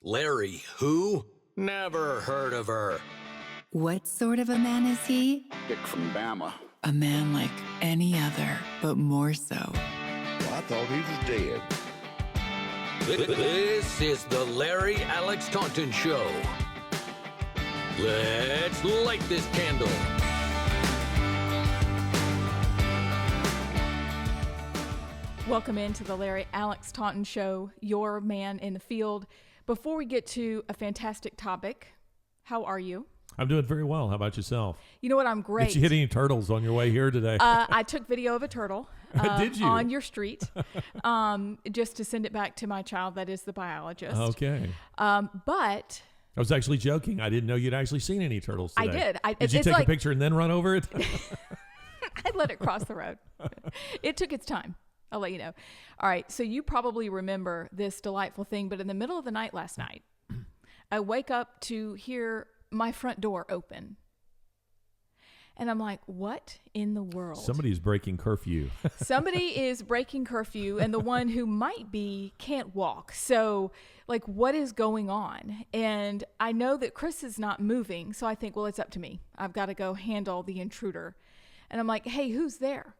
Larry who? Never heard of her. What sort of a man is he? Dick from Bama. A man like any other, but more so. Well, I thought he was dead. This is the Larry Alex Taunton Show. Let's light this candle. Welcome into the Larry Alex Taunton Show, your man in the field. Before we get to a fantastic topic, how are you? I'm doing very well. How about yourself? You know what? I'm great. Did you hit any turtles on your way here today? I took video of a turtle Did you? on your street just to send it back to my child that is the biologist. Okay. But I was actually joking. I didn't know you'd actually seen any turtles today. I did. Did you take a picture and then run over it? I let it cross the road. It took its time. I'll let you know. All right. So you probably remember this delightful thing, but in the middle of the night last night, I wake up to hear my front door open. And I'm like, what in the world? Somebody's breaking curfew. Somebody is breaking curfew, and the one who might be can't walk. So, like, what is going on? And I know that Chris is not moving, so I think, well, it's up to me. I've got to go handle the intruder. And I'm like, hey, who's there?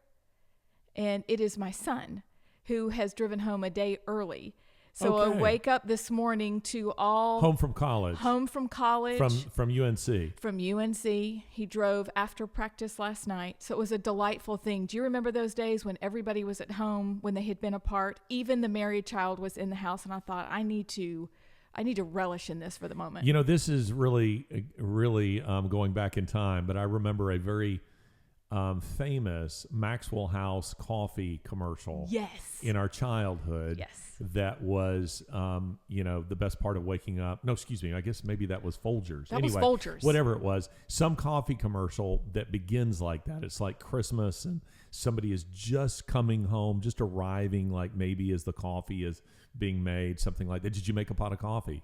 And it is my son, who has driven home a day early. So Okay. I wake up this morning to all... Home from college. Home from college. From UNC. From UNC. He drove after practice last night. So it was a delightful thing. Do you remember those days when everybody was at home, when they had been apart? Even the married child was in the house, and I thought, I need to relish in this for the moment. You know, this is really going back in time, but I remember a very famous Maxwell House coffee commercial. Yes. In our childhood. Yes. That was, the best part of waking up. No, excuse me. I guess maybe that was Folgers. That was Folgers. Whatever it was. Some coffee commercial that begins like that. It's like Christmas and somebody is just coming home, just arriving, like maybe as the coffee is being made, something like that. Did you make a pot of coffee?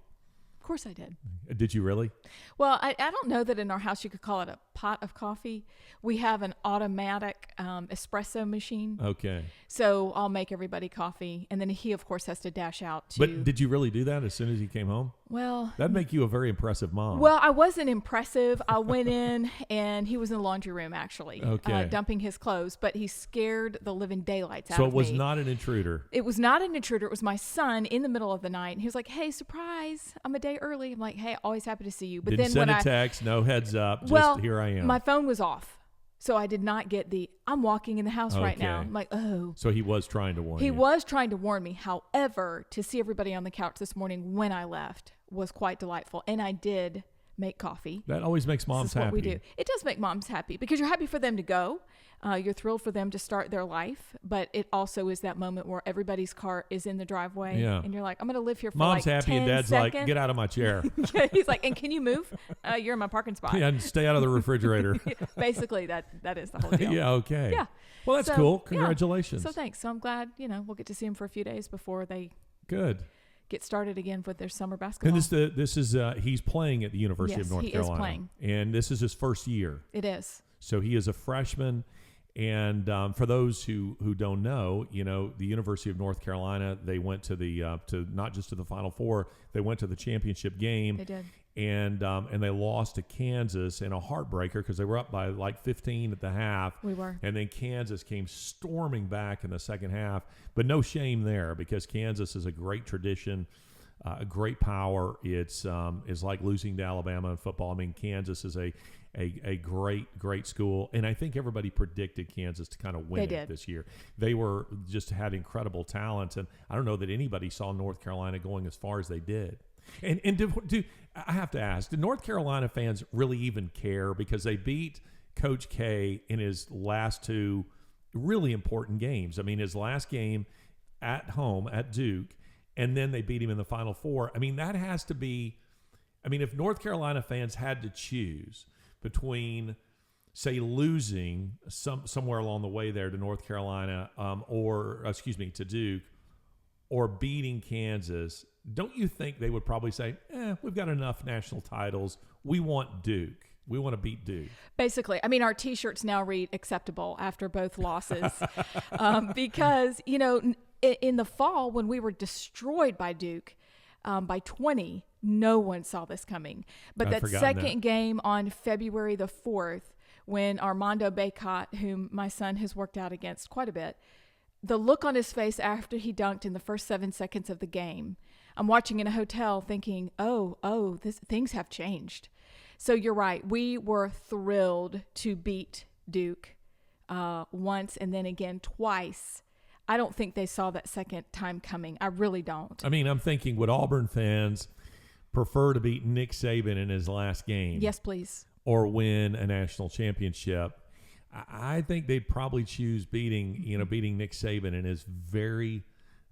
Of course I did. Did you really? Well, I don't know that in our house you could call it a pot of coffee. We have an automatic espresso machine. Okay. So I'll make everybody coffee. And then he, of course, has to dash out to... But did you really do that as soon as he came home? Well... That'd make you a very impressive mom. Well, I wasn't impressive. I went in and he was in the laundry room, actually, Okay. dumping his clothes. But he scared the living daylights out So of it was me. not an intruder. It was not an intruder. It was my son in the middle of the night. And he was like, hey, surprise, I'm a day early. I'm like, hey, always happy to see you. But Didn't then send when a text, no heads up, just well, here I am. my phone was off. So I did not get I'm walking in the house right now. Okay. I'm like, oh. So he was trying to warn you. He was trying to warn me. However, to see everybody on the couch this morning when I left was quite delightful. And I did make coffee. That always makes moms This is what happy. we do. It does make moms happy because you're happy for them to go. You're thrilled for them to start their life. But it also is that moment where everybody's car is in the driveway. Yeah. And you're like, I'm going to live here for Mom's like happy 10 and Dad's seconds. like, get out of my chair. Yeah, he's like, and can you move? You're in my parking spot. Yeah, and stay out of the refrigerator. Basically, that is the whole deal. Yeah, okay. Yeah. Well, that's So, cool. yeah. Congratulations. So thanks. So I'm glad, we'll get to see him for a few days before they Good. get started again with their summer And basketball. this is he's playing at the University Yes, of North he is Carolina. playing. And this is his first year. It is. So he is a freshman. And for those who don't know, the University of North Carolina, they went to the to not just to the Final Four, they went to the championship game. They did. And they lost to Kansas in a heartbreaker because they were up by like 15 at the half. We were. And then Kansas came storming back in the second half. But no shame there because Kansas is a great tradition, a great power. It's like losing to Alabama in football. I mean, Kansas is a great school. And I think everybody predicted Kansas to kind of win it this year. They were just had incredible talent. And I don't know that anybody saw North Carolina going as far as they did. And do I have to ask, do North Carolina fans really even care? Because they beat Coach K in his last two really important games. I mean, his last game at home at Duke, and then they beat him in the Final Four. I mean, that has to be, if North Carolina fans had to choose between, say, losing somewhere along the way there to North Carolina to Duke, or beating Kansas, don't you think they would probably say, we've got enough national titles. We want Duke. We want to beat Duke. Basically, our T-shirts now read acceptable after both losses because, in the fall when we were destroyed by Duke, by 20. No one saw this coming. But I'd that forgotten second game on February the 4th, when Armando Bacot, whom my son has worked out against quite a bit, the look on his face after he dunked in the first 7 seconds of the game, I'm watching in a hotel thinking, things have changed. So you're right. We were thrilled to beat Duke once and then again twice. I don't think they saw that second time coming. I really don't. I mean, I'm thinking, would Auburn fans prefer to beat Nick Saban in his last game? Yes, please. Or win a national championship? I think they'd probably choose beating Nick Saban in his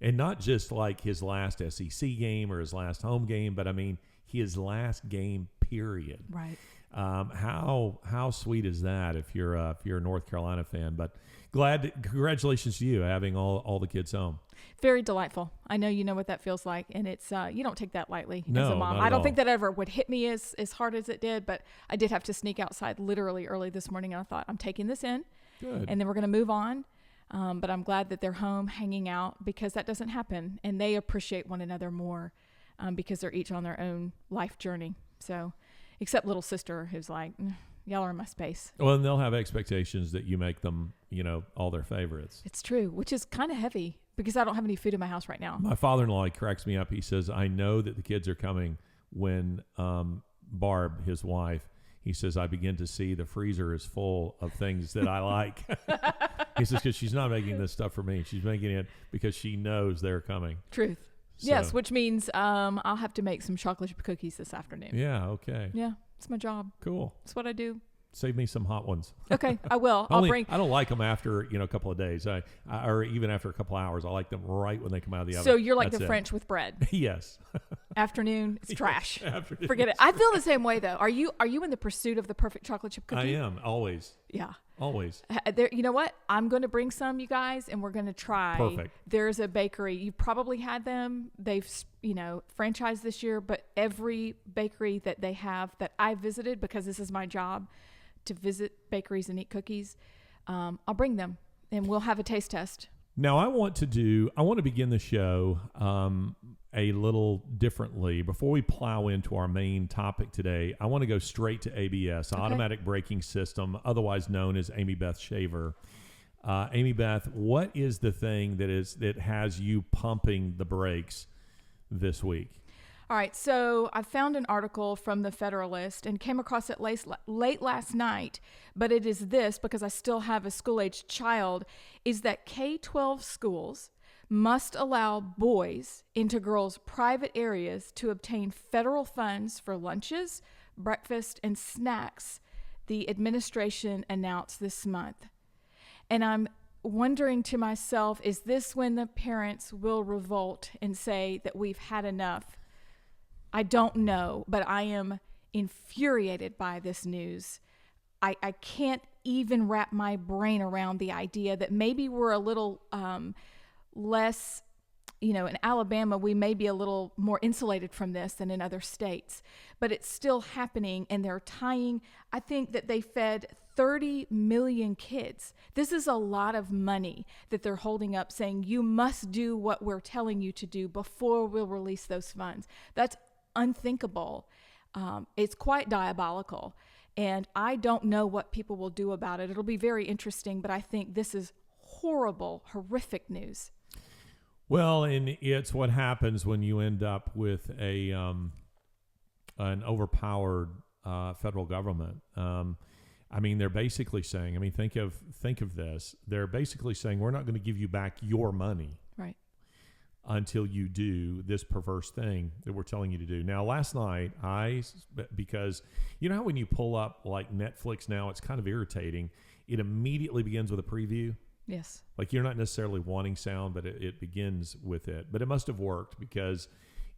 and not just like his last SEC game or his last home game, but I mean his last game, period. Right. How sweet is that if you're a North Carolina fan? But congratulations to you having all the kids home. Very delightful. I know you know what that feels like, and it's you don't take that lightly No, as a mom. not at I don't all. think that ever would hit me as hard as it did, but I did have to sneak outside literally early this morning, and I thought, I'm taking this in, Good. and then we're going to move on. But I'm glad that they're home hanging out, because that doesn't happen, and they appreciate one another more because they're each on their own life journey. So, except little sister, who's like, y'all are in my space. Well, and they'll have expectations that you make them, all their favorites. It's true, which is kind of heavy because I don't have any food in my house right now. My father-in-law cracks me up. He says, I know that the kids are coming when Barb, his wife, he says, I begin to see the freezer is full of things that I like. He says, because she's not making this stuff for me. She's making it because she knows they're coming. Truth. So- Yes, which means I'll have to make some chocolate chip cookies this afternoon. Yeah, okay. Yeah, it's my job. Cool. It's what I do. Save me some hot ones. Okay, I will. I bring. don't like them after a couple of days, or even after a couple of hours. I like them right when they come out of the oven. So you're like That's the it. French with bread. Yes. Afternoon, it's trash. Afternoon. Forget it. I feel the same way though. Are you in the pursuit of the perfect chocolate chip cookie? I am always. Yeah. Always. There, you know what? I'm going to bring some, you guys, and we're going to try. Perfect. There's a bakery. You probably had them. They've, franchised this year, but every bakery that they have that I visited, because this is my job to visit bakeries and eat cookies, I'll bring them and we'll have a taste test. Now I want to begin the show a little differently. Before we plow into our main topic today, I want to go straight to ABS, Automatic Braking System, otherwise known as Amie Beth Shaver. Amie Beth, what is the thing that has you pumping the brakes this week? All right, so I found an article from the Federalist and came across it late last night, but it is this, because I still have a school-aged child, is that K-12 schools must allow boys into girls' private areas to obtain federal funds for lunches, breakfast, and snacks, the administration announced this month. And I'm wondering to myself, is this when the parents will revolt and say that we've had enough? I don't know, but I am infuriated by this news. I can't even wrap my brain around the idea that maybe we're a little less, in Alabama, we may be a little more insulated from this than in other states, but it's still happening, and they're tying, I think that they fed 30 million kids. This is a lot of money that they're holding up, saying you must do what we're telling you to do before we'll release those funds. That's unthinkable. It's quite diabolical, and I don't know what people will do about it. It'll be very interesting, but I think this is horrible, horrific news. Well, and it's what happens when you end up with an overpowered federal government. They're basically saying, think of this. They're basically saying, we're not going to give you back your money. Right. Until you do this perverse thing that we're telling you to do. Now, last night, because you know how when you pull up like Netflix now, it's kind of irritating. It immediately begins with a preview. Yes. Like you're not necessarily wanting sound, but it begins with it. But it must have worked because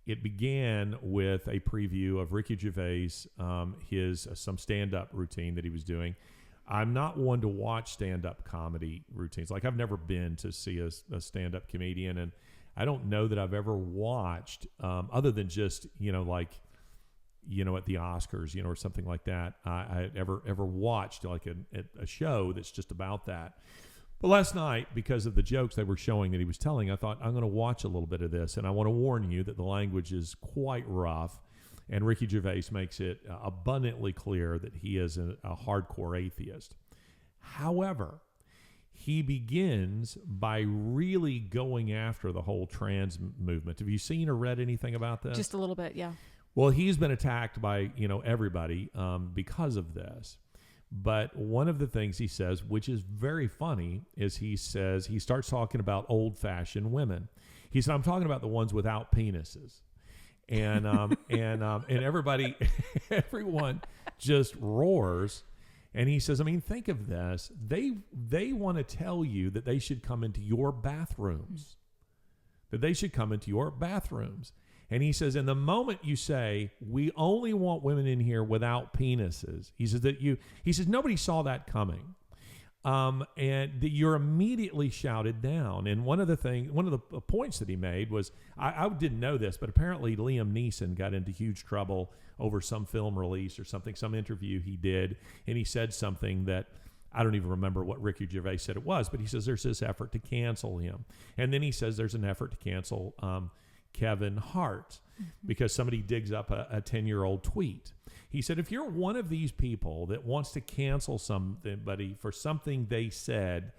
it began with a preview of Ricky Gervais, his some stand-up routine that he was doing. I'm not one to watch stand-up comedy routines. Like I've never been to see a stand-up comedian, and I don't know that I've ever watched, other than just, at the Oscars, or something like that. I ever watched like a show that's just about that. But last night, because of the jokes they were showing that he was telling, I thought, I'm going to watch a little bit of this, and I want to warn you that the language is quite rough, and Ricky Gervais makes it abundantly clear that he is a hardcore atheist. However, he begins by really going after the whole trans movement. Have you seen or read anything about this? Just a little bit, yeah. Well, he's been attacked by, everybody because of this. But one of the things he says, which is very funny, is he starts talking about old-fashioned women. He said, I'm talking about the ones without penises. And everybody, everyone just roars. And he says, I mean, think of this. They want to tell you that they should come into your bathrooms. That they should come into your bathrooms. And he says, in the moment you say, we only want women in here without penises, he says nobody saw that coming. And you're immediately shouted down. And one of the points that he made was, I didn't know this, but apparently Liam Neeson got into huge trouble over some film release or something, some interview he did. And he said something that I don't even remember what Ricky Gervais said it was, but he says there's this effort to cancel him. And then he says there's an effort to cancel Kevin Hart because somebody digs up a 10-year-old tweet. He said, if you're one of these people that wants to cancel somebody for something they said,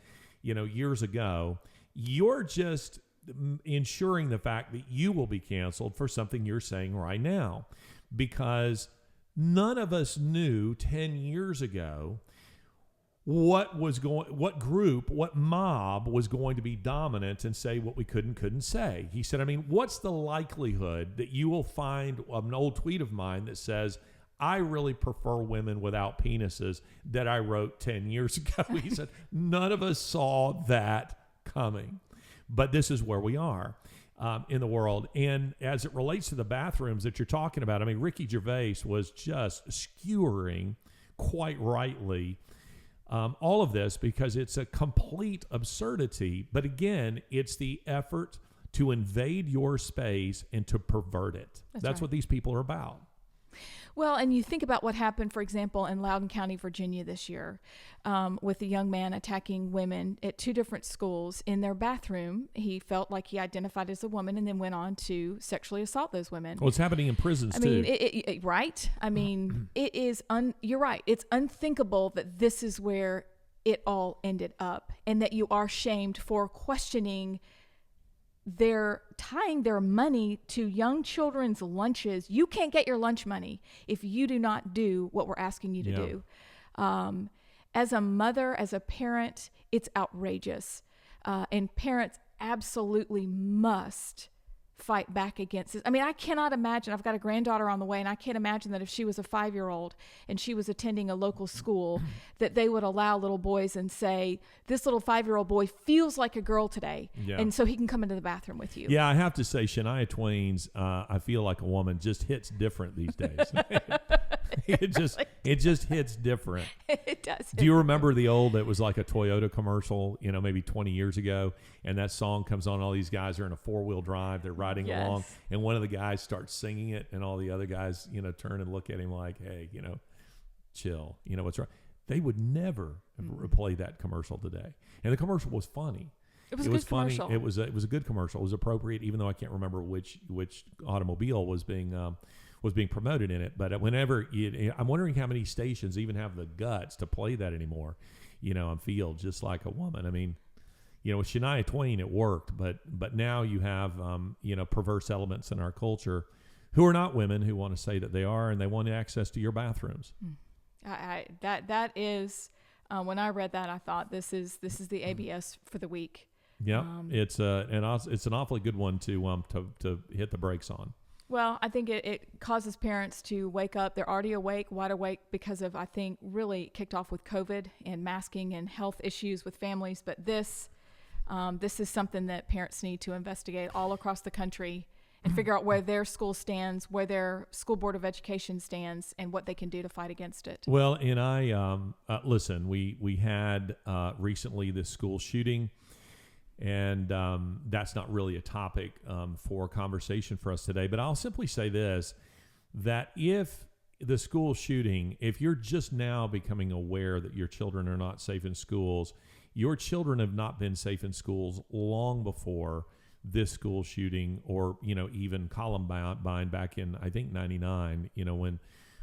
years ago, you're just ensuring the fact that you will be canceled for something you're saying right now, because none of us knew 10 years ago what mob was going to be dominant and say what we couldn't say. He said, I mean, what's the likelihood that you will find an old tweet of mine that says, I really prefer women without penises that I wrote 10 years ago? He said, none of us saw that coming. But this is where we are in the world. And as it relates to the bathrooms that you're talking about, I mean, Ricky Gervais was just skewering, quite rightly, all of this because it's a complete absurdity. But again, it's the effort to invade your space and to pervert it. That's right. What these people are about. Well, and you think about what happened, for example, in Loudoun County, Virginia this year, with a young man attacking women at 2 different schools in their bathroom. He felt like he identified as a woman and then went on to sexually assault those women. Well, it's happening in prisons, too. Right? I mean, it is, you're right. It's unthinkable that this is where it all ended up and that you are shamed for questioning they're tying their money to young children's lunches. You can't get your lunch money if you do not do what we're asking you to do. As a mother, as a parent, it's outrageous. And parents absolutely must fight back against this. I mean, I cannot imagine. I've got a granddaughter on the way, and I can't imagine that if she was a 5-year-old and she was attending a local school, that they would allow little boys and say, this little 5-year-old boy feels like a girl today, and so he can come into the bathroom with you. Yeah, I have to say, Shania Twain's I Feel Like a Woman just hits different these days. It just hits different. It does. Do you remember the old, it was like a Toyota commercial, maybe 20 years ago, and that song comes on, all these guys are in a 4-wheel drive, they're riding along, and one of the guys starts singing it, and all the other guys, turn and look at him like, hey, chill, what's wrong? They would never play that commercial today. And the commercial was funny. It was funny. It was a good commercial. It was appropriate, even though I can't remember which automobile was being promoted in it. But whenever I'm wondering how many stations even have the guts to play that anymore. On Feel Just Like a Woman. I mean, with Shania Twain it worked, but now you have perverse elements in our culture who are not women who want to say that they are, and they want access to your bathrooms. That is when I read that, I thought this is the ABS for the week. Yeah, it's an awfully good one to hit the brakes on. Well, I think it causes parents to wake up. They're already wide awake because of, I think, really kicked off with COVID and masking and health issues with families. But this is something that parents need to investigate all across the country and figure out where their school stands, where their school board of education stands, and what they can do to fight against it. Well, and I listen. We had recently this school shooting. And that's not really a topic for conversation for us today. But I'll simply say this, that if the school shooting, if you're just now becoming aware that your children are not safe in schools, your children have not been safe in schools long before this school shooting, or even Columbine back in, I think, 99,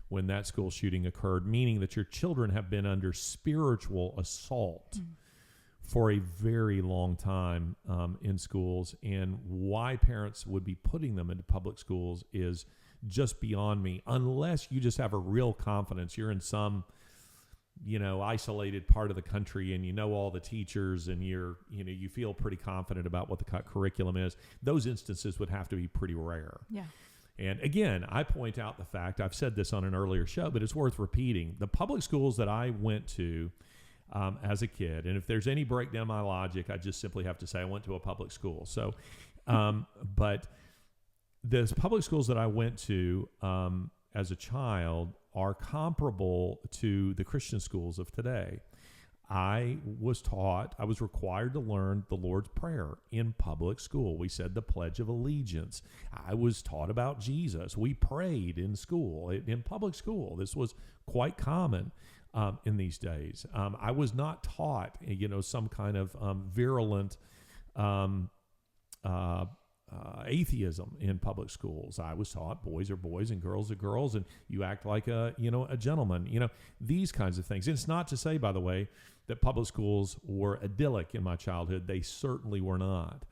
when that school shooting occurred, meaning that your children have been under spiritual assault for a very long time in schools. And why parents would be putting them into public schools is just beyond me, unless you just have a real confidence. You're in some isolated part of the country, and all the teachers, and you feel pretty confident about what the curriculum is. Those instances would have to be pretty rare. Yeah. And again, I point out the fact, I've said this on an earlier show, but it's worth repeating. The public schools that I went to as a kid, and if there's any breakdown in my logic, I just simply have to say I went to a public school. So, but the public schools that I went to as a child are comparable to the Christian schools of today. I was required to learn the Lord's Prayer in public school. We said the Pledge of Allegiance. I was taught about Jesus. We prayed in school, in public school. This was quite common in these days. I was not taught, some kind of virulent atheism in public schools. I was taught boys are boys and girls are girls, and you act like a gentleman. These kinds of things. And it's not to say, by the way, that public schools were idyllic in my childhood. They certainly were not.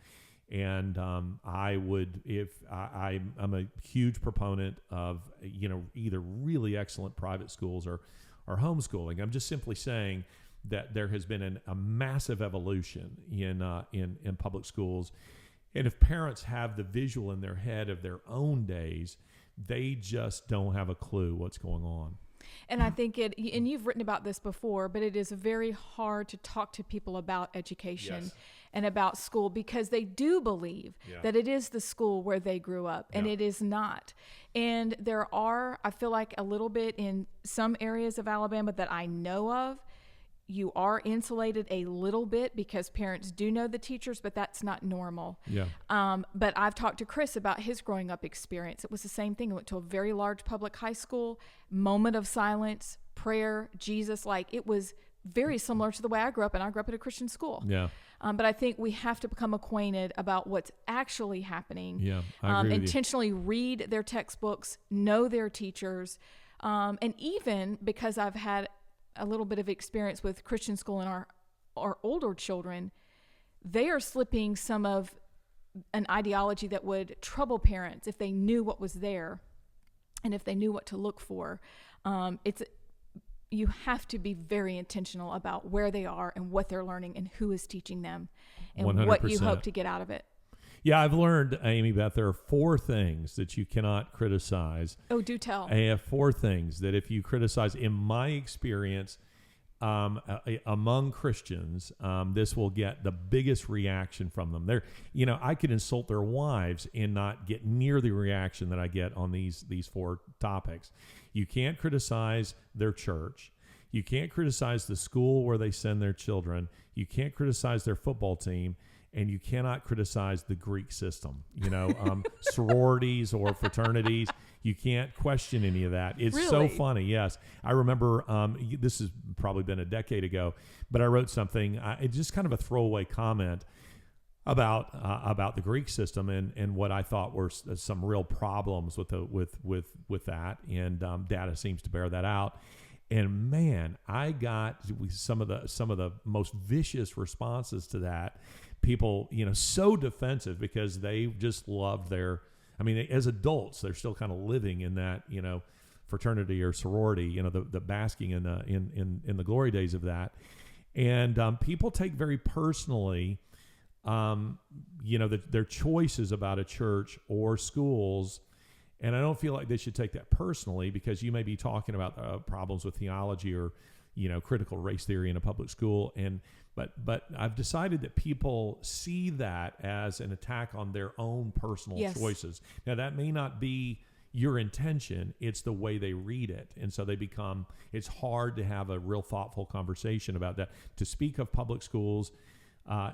And I'm a huge proponent of either really excellent private schools or homeschooling. I'm just simply saying that there has been a massive evolution in public schools. And if parents have the visual in their head of their own days, they just don't have a clue what's going on. And I think and you've written about this before, but it is very hard to talk to people about education and about school, because they do believe that it is the school where they grew up, and it is not. And there are, I feel like, a little bit in some areas of Alabama that I know of, you are insulated a little bit because parents do know the teachers, but that's not normal. Yeah. But I've talked to Chris about his growing up experience. It was the same thing. He went to a very large public high school, moment of silence, prayer, Jesus. It was very similar to the way I grew up, and I grew up at a Christian school. Yeah. But I think we have to become acquainted about what's actually happening. Yeah, I agree with you. Intentionally read their textbooks, know their teachers, and even because I've had a little bit of experience with Christian school and our older children, they are slipping some of an ideology that would trouble parents if they knew what was there and if they knew what to look for. You have to be very intentional about where they are and what they're learning and who is teaching them and 100%. What you hope to get out of it. Yeah, I've learned, Amie Beth, there are 4 things that you cannot criticize. Oh, do tell. I have 4 things that if you criticize, in my experience, among Christians, this will get the biggest reaction from them. I could insult their wives and not get near the reaction that I get on these 4 topics. You can't criticize their church. You can't criticize the school where they send their children. You can't criticize their football team. And you cannot criticize the Greek system, sororities or fraternities. You can't question any of that. It's so funny. Yes. I remember, this has probably been a decade ago, but I wrote something, it's just kind of a throwaway comment about the Greek system and what I thought were some real problems with that. And data seems to bear that out. And man, I got some of the most vicious responses to that. People, so defensive because they just loved as adults, they're still kind of living in that, fraternity or sorority, the basking in the glory days of that. And people take very personally, their choices about a church or schools. And I don't feel like they should take that personally, because you may be talking about problems with theology or, critical race theory in a public school. But I've decided that people see that as an attack on their own personal choices. Now, that may not be your intention. It's the way they read it. And so it's hard to have a real thoughtful conversation about that. To speak of public schools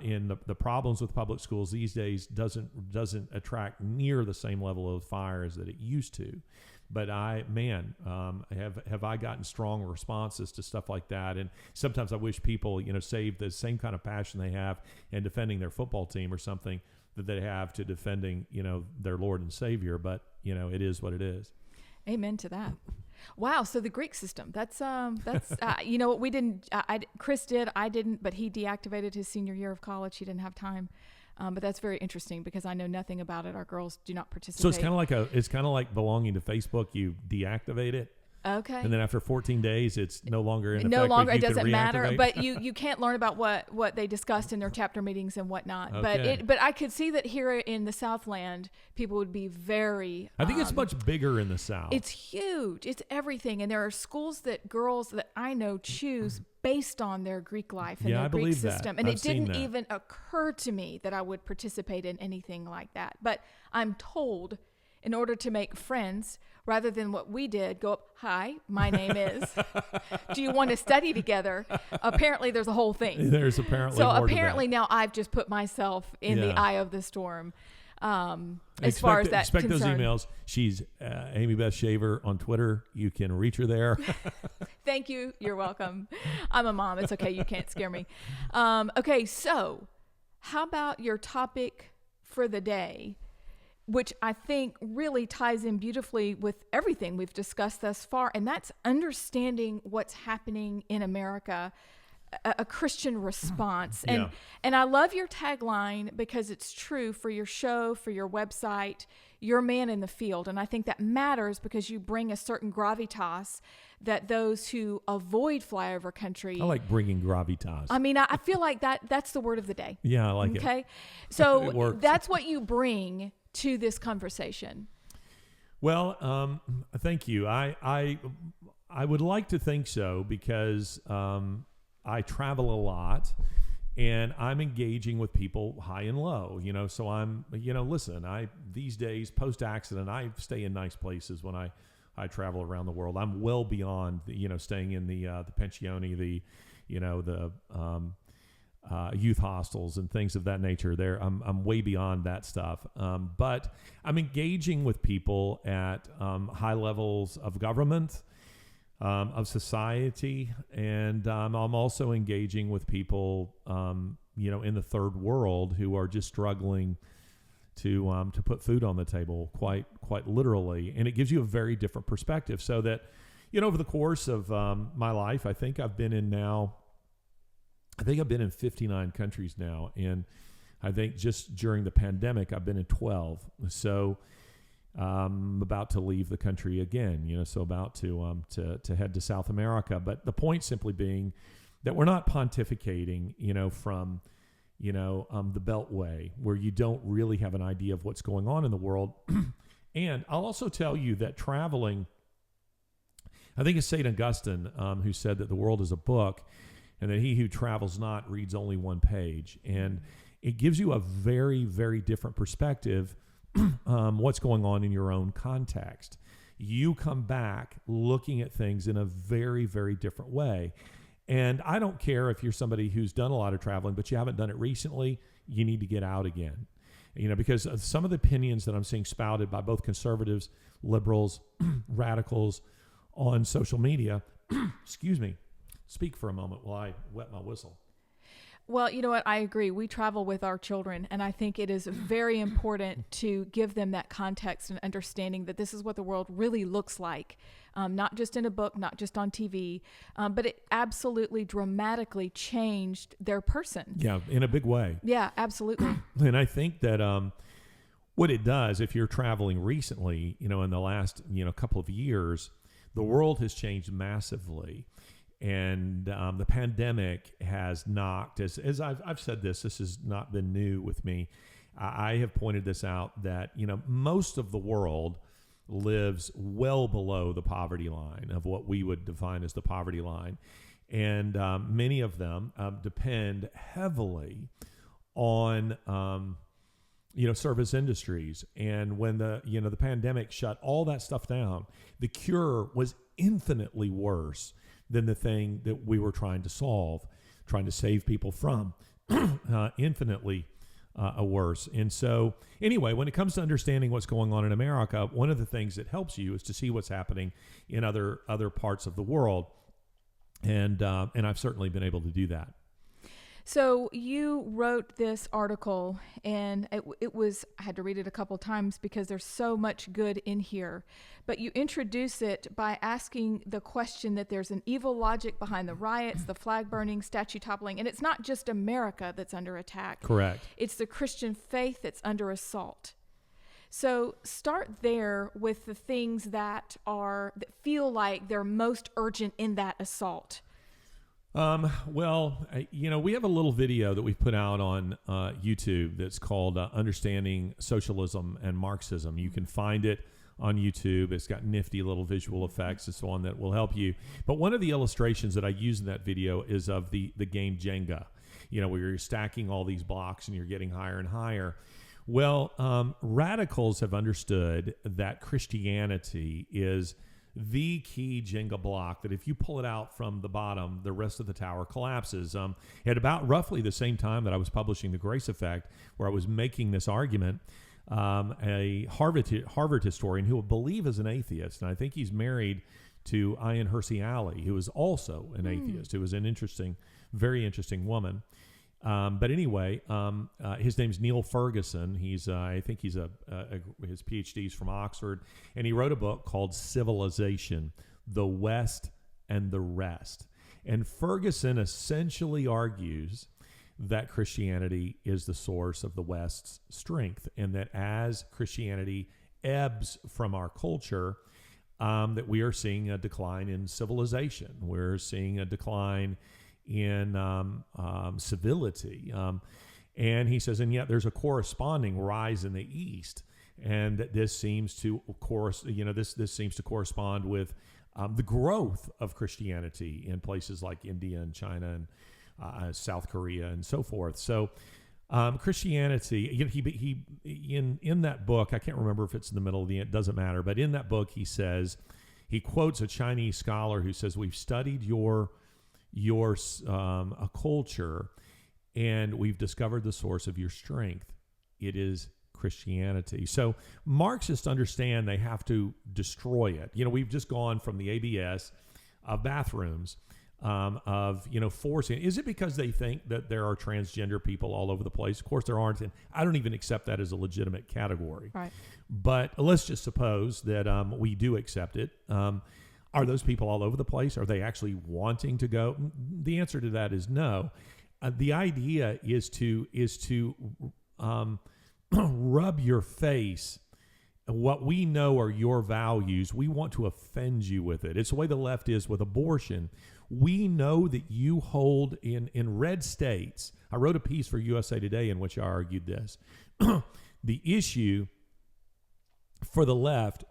in the problems with public schools these days doesn't attract near the same level of fire as that it used to. But have I gotten strong responses to stuff like that? And sometimes I wish people, save the same kind of passion they have in defending their football team or something that they have to defending, their Lord and Savior. But, it is what it is. Amen to that. Wow. So the Greek system, that's what we didn't, Chris did, I didn't, but he deactivated his senior year of college. He didn't have time. But that's very interesting because I know nothing about it. Our girls do not participate. So it's kind of like belonging to Facebook. You deactivate it. Okay. And then after 14 days, it's no longer in effect. No longer, it doesn't matter. But you can't learn about what they discussed in their chapter meetings and whatnot. Okay. But I could see that here in the Southland, people would be very. I think it's much bigger in the South. It's huge. It's everything, and there are schools that girls that I know choose based on their Greek life and their Greek system. That. And I've it didn't seen that. even occur to me that I would participate in anything like that. But I'm told, in order to make friends, rather than what we did, go up, hi, my name is, do you want to study together? Apparently there's a whole thing. There's apparently So more apparently to that. now I've just put myself in the eye of the storm. As Expect far as that's those concerned. emails. She's Amie Beth Shaver on Twitter. You can reach her there. Thank you. You're welcome. I'm a mom. It's okay. You can't scare me. Okay, so how about your topic for the day, which I think really ties in beautifully with everything we've discussed thus far, and that's understanding what's happening in America, a Christian response. And I love your tagline because it's true for your show, for your website, you're a man in the field. And I think that matters because you bring a certain gravitas that those who avoid flyover country. I like bringing gravitas. I mean, I feel like that's the word of the day. Yeah, I like it. Okay. So It works. that's what you bring to this conversation. Well, thank you. I would like to think so because I travel a lot and I'm engaging with people high and low, so I'm, listen, these days post accident, I stay in nice places when I travel around the world. I'm well beyond, staying in the pensione, the youth hostels and things of that nature. There, I'm way beyond that stuff. But I'm engaging with people at high levels of government, of society, and I'm also engaging with people, in the third world who are just struggling to put food on the table, quite literally. And it gives you a very different perspective. So that, over the course of my life, I think I've been in 59 countries now, and I think just during the pandemic, I've been in 12. So I'm about to leave the country again, so about to head to South America. But the point simply being that we're not pontificating, from, the Beltway, where you don't really have an idea of what's going on in the world. And I'll also tell you that traveling, I think it's St. Augustine who said that the world is a book, and that he who travels not reads only one page. And it gives you a very, very different perspective what's going on in your own context. You come back looking at things in a very, very different way. And I don't care if you're somebody who's done a lot of traveling, but you haven't done it recently, you need to get out again. Because of some of the opinions that I'm seeing spouted by both conservatives, liberals, radicals on social media, excuse me, speak for a moment while I wet my whistle. Well, you know what? I agree. We travel with our children, and I think it is very important to give them that context and understanding that this is what the world really looks like, not just in a book, not just on TV, but it absolutely dramatically changed their person. Yeah, in a big way. Yeah, absolutely. And I think that what it does, if you're traveling recently, in the last, couple of years, the world has changed massively. And the pandemic has knocked, as I've said this has not been new with me. I have pointed this out that, most of the world lives well below the poverty line of what we would define as the poverty line. And many of them depend heavily on, service industries. And when the pandemic shut all that stuff down, the cure was infinitely worse than the thing that we were trying to solve, trying to save people from. infinitely worse. And so, anyway, when it comes to understanding what's going on in America, one of the things that helps you is to see what's happening in other parts of the world, and I've certainly been able to do that. So you wrote this article, and it was, I had to read it a couple times because there's so much good in here, but you introduce it by asking the question that there's an evil logic behind the riots, the flag burning, statue toppling, and it's not just America that's under attack. Correct. It's the Christian faith that's under assault. So start there with the things that feel like they're most urgent in that assault. Well, we have a little video that we've put out on YouTube that's called Understanding Socialism and Marxism. You can find it on YouTube. It's got nifty little visual effects and so on that will help you. But one of the illustrations that I use in that video is of the game Jenga, where you're stacking all these blocks and you're getting higher and higher. Well, radicals have understood that Christianity is the key Jenga block, that if you pull it out from the bottom, the rest of the tower collapses. At about roughly the same time that I was publishing The Grace Effect, where I was making this argument, a Harvard historian who I believe is an atheist, and I think he's married to Ayaan Hirsi Ali, who is also an atheist, who is an very interesting woman. But anyway, his name's Neil Ferguson. I think his PhD is from Oxford, and he wrote a book called Civilization: The West and the Rest. And Ferguson essentially argues that Christianity is the source of the West's strength, and that as Christianity ebbs from our culture, that we are seeing a decline in civilization. We're seeing a decline in civility. And he says, and yet there's a corresponding rise in the East. And that this seems to, of course, this seems to correspond with the growth of Christianity in places like India and China and South Korea and so forth. So Christianity, he in that book, I can't remember if it's in the middle of the end, it doesn't matter, but in that book he quotes a Chinese scholar who says, we've studied your a culture, and we've discovered the source of your strength. It is Christianity. So Marxists understand they have to destroy it. We've just gone from the ABS of bathrooms, forcing. Is it because they think that there are transgender people all over the place? Of course there aren't, and I don't even accept that as a legitimate category. Right. But let's just suppose that we do accept it. Are those people all over the place? Are they actually wanting to go? The answer to that is no. The idea is to rub your face. What we know are your values. We want to offend you with it. It's the way the left is with abortion. We know that you hold in red states. I wrote a piece for USA Today in which I argued this. The issue for the left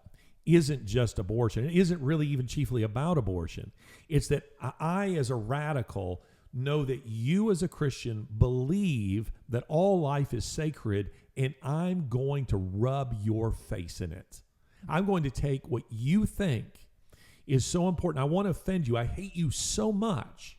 isn't just abortion. It isn't really even chiefly about abortion. It's that I, as a radical, know that you as a Christian believe that all life is sacred, and I'm going to rub your face in it. I'm going to take what you think is so important. I want to offend you. I hate you so much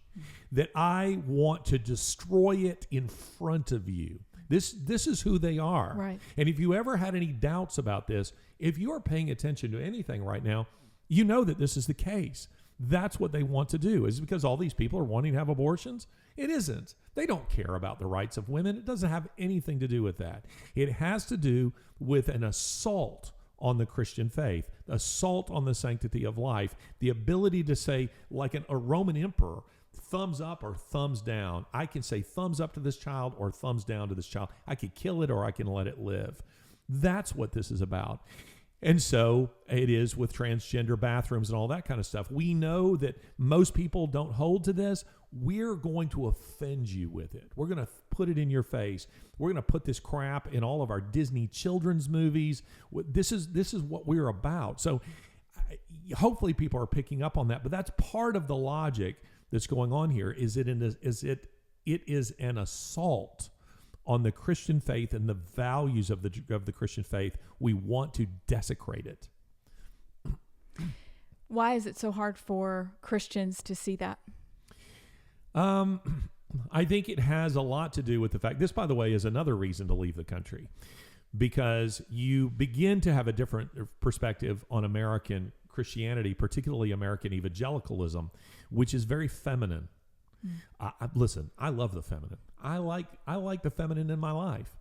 that I want to destroy it in front of you. This is who they are. Right. And if you ever had any doubts about this, if you are paying attention to anything right now, you know that this is the case. That's what they want to do. Is it because all these people are wanting to have abortions? It isn't. They don't care about the rights of women. It doesn't have anything to do with that. It has to do with an assault on the Christian faith, assault on the sanctity of life, the ability to say, like a Roman emperor, thumbs up or thumbs down. I can say thumbs up to this child or thumbs down to this child. I can kill it or I can let it live. That's what this is about. And so it is with transgender bathrooms and all that kind of stuff. We know that most people don't hold to this. We're going to offend you with it. We're going to put it in your face. We're going to put this crap in all of our Disney children's movies. This is what we're about. So hopefully people are picking up on that. But that's part of the logic that's going on here. It is an assault on the Christian faith and the values of the Christian faith. We want to desecrate it. Why is it so hard for Christians to see that? I think it has a lot to do with the fact, this, by the way, is another reason to leave the country, because you begin to have a different perspective on American Christianity, particularly American evangelicalism, which is very feminine. Listen, I love the feminine. I like the feminine in my life,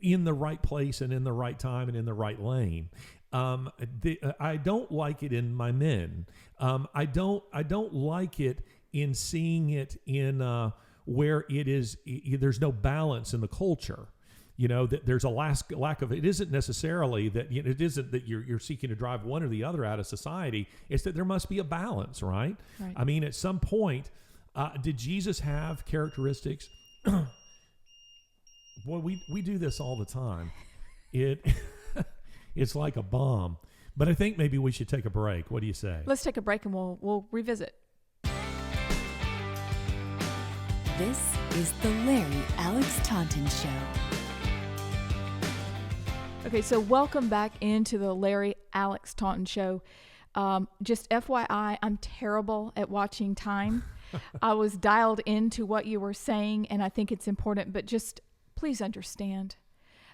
in the right place and in the right time and in the right lane. I don't like it in my men. I don't like it in seeing it in where it is. There's no balance in the culture. That there's a lack of. It isn't necessarily that. It isn't that you're seeking to drive one or the other out of society. It's that there must be a balance, right? I mean, at some point, did Jesus have characteristics? Boy, we do this all the time. It's like a bomb. But I think maybe we should take a break. What do you say? Let's take a break and we'll revisit. This is the Larry Alex Taunton Show. Okay, so welcome back into the Larry Alex Taunton Show. Just FYI, I'm terrible at watching time. I was dialed into what you were saying, and I think it's important, but just please understand.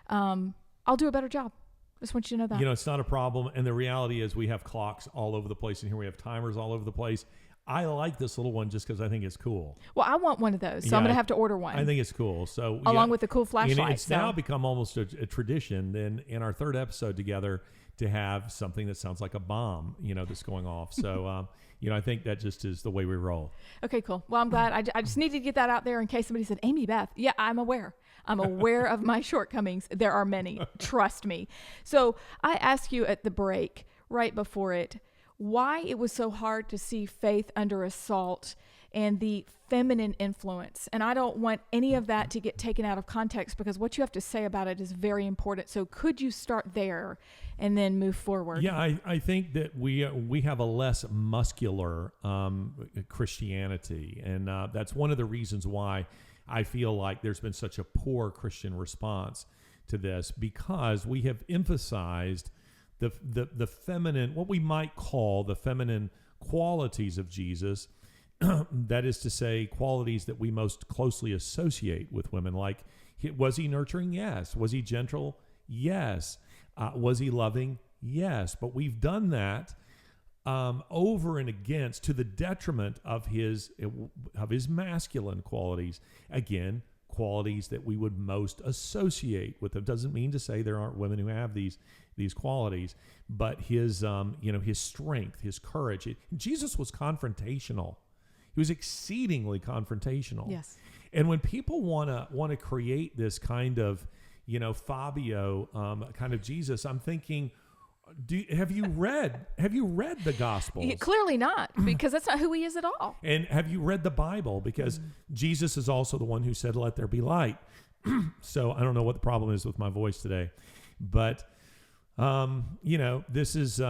I'll do a better job. Just want you to know that. It's not a problem, and the reality is we have clocks all over the place, and here we have timers all over the place. I like this little one just because I think it's cool. Well, I want one of those, so I'm going to have to order one. I think it's cool. So along with the cool flashlight. It's now become almost a tradition then in our third episode together to have something that sounds like a bomb, that's going off. So, I think that just is the way we roll. Okay, cool. Well, I'm glad. I just needed to get that out there in case somebody said, Amie Beth. Yeah, I'm aware. I'm aware of my shortcomings. There are many. Trust me. So I asked you at the break, right before it, why it was so hard to see faith under assault and the feminine influence. And I don't want any of that to get taken out of context because what you have to say about it is very important. So could you start there and then move forward? Yeah, I think that we have a less muscular Christianity. And that's one of the reasons why I feel like there's been such a poor Christian response to this, because we have emphasized the feminine, what we might call the feminine qualities of Jesus. That is to say, qualities that we most closely associate with women. Like, was he nurturing? Yes. Was he gentle? Yes. Was he loving? Yes. But we've done that over and against to the detriment of his masculine qualities. Again, qualities that we would most associate with him. Doesn't mean to say there aren't women who have these qualities, but his strength, his courage. Jesus was confrontational. He was exceedingly confrontational. Yes. And when people want to create this kind of, Fabio kind of Jesus, I'm thinking, have you read the Gospels? Clearly not, because that's not who he is at all. And have you read the Bible? Because Jesus is also the one who said, "Let there be light." So I don't know what the problem is with my voice today, but this is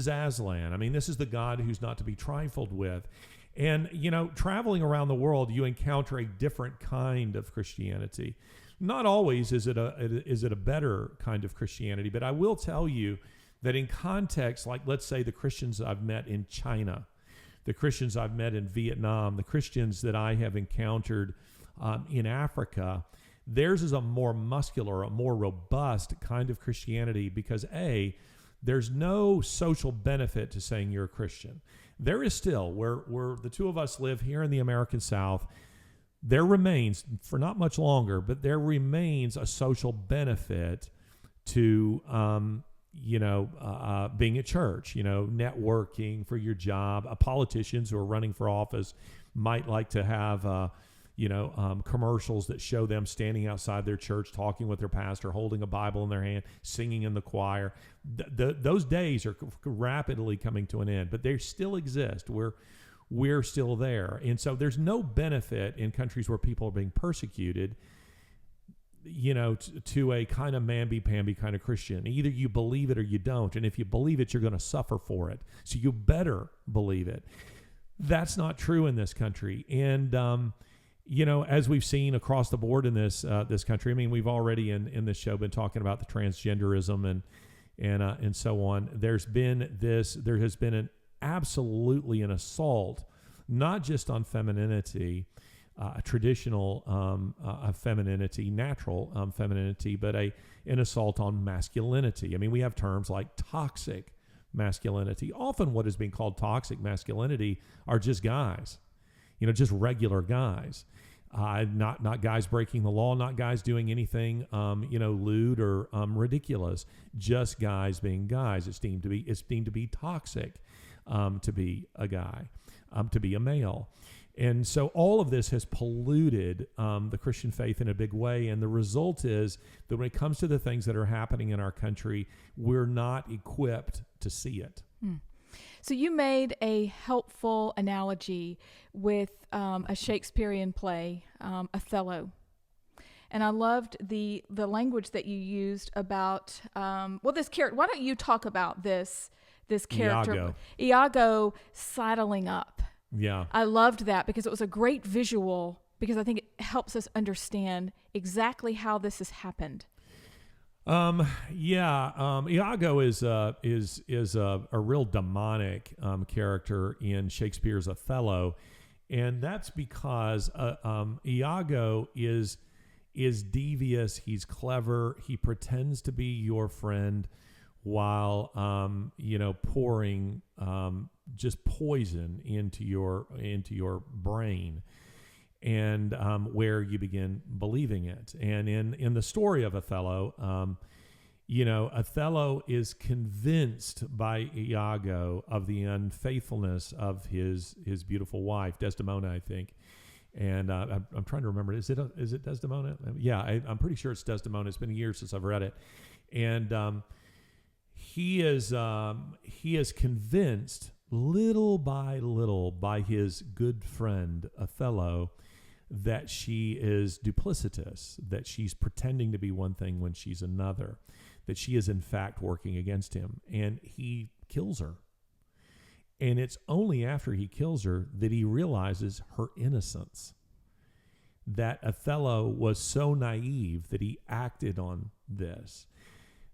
Aslan. I mean, this is the God who's not to be trifled with. And, traveling around the world, you encounter a different kind of Christianity. Not always is it a better kind of Christianity, but I will tell you that in context, like let's say the Christians I've met in China, the Christians I've met in Vietnam, the Christians that I have encountered in Africa, theirs is a more muscular, a more robust kind of Christianity because there's no social benefit to saying you're a Christian. There is still, where the two of us live here in the American South, there remains, for not much longer, but there remains a social benefit to, being at church, networking for your job. Politicians who are running for office might like to have, commercials that show them standing outside their church, talking with their pastor, holding a Bible in their hand, singing in the choir. Those days are rapidly coming to an end, but they still exist. We're still there. And so there's no benefit in countries where people are being persecuted, to a kind of mamby-pamby kind of Christian. Either you believe it or you don't. And if you believe it, you're going to suffer for it. So you better believe it. That's not true in this country. And, as we've seen across the board in this country, I mean, we've already in this show been talking about the transgenderism and so on. There has been absolutely an assault, not just on femininity, traditional femininity, natural femininity, but an assault on masculinity. I mean, we have terms like toxic masculinity. Often what is being called toxic masculinity are just guys, just regular guys. Not guys breaking the law, not guys doing anything, lewd or ridiculous. Just guys being guys. It's deemed to be toxic, to be a guy, to be a male, and so all of this has polluted the Christian faith in a big way. And the result is that when it comes to the things that are happening in our country, we're not equipped to see it. So you made a helpful analogy with a Shakespearean play, Othello. And I loved the language that you used about, this character. Why don't you talk about this character? Iago sidling up. Yeah. I loved that because it was a great visual, because I think it helps us understand exactly how this has happened. Iago is a real demonic character in Shakespeare's Othello, and that's because Iago is devious. He's clever. He pretends to be your friend while pouring just poison into your brain, and where you begin believing it. And in the story of Othello, Othello is convinced by Iago of the unfaithfulness of his beautiful wife, Desdemona, I think. And I'm trying to remember, is it Desdemona? Yeah, I'm pretty sure it's Desdemona. It's been years since I've read it. And he is convinced little by little by his good friend Othello that she is duplicitous, that she's pretending to be one thing when she's another, that she is in fact working against him, and he kills her. And it's only after he kills her that he realizes her innocence, that Othello was so naive that he acted on this.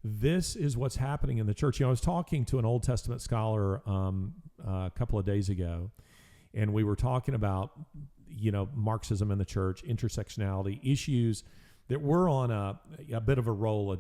This is what's happening in the church. I was talking to an Old Testament scholar a couple of days ago, and we were talking about Marxism in the church, intersectionality, issues that we're on a bit of a role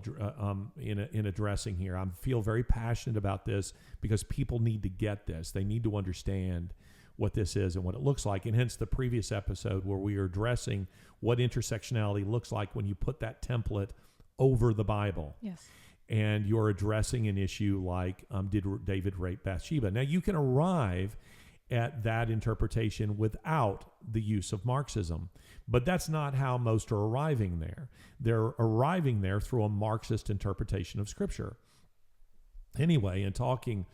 in addressing here. I feel very passionate about this because people need to get this. They need to understand what this is and what it looks like, and hence the previous episode where we are addressing what intersectionality looks like when you put that template over the Bible. Yes. And you're addressing an issue like, did David rape Bathsheba? Now, you can arrive at that interpretation without the use of Marxism, but that's not how most are arriving there. They're arriving there through a Marxist interpretation of Scripture. Anyway, in talking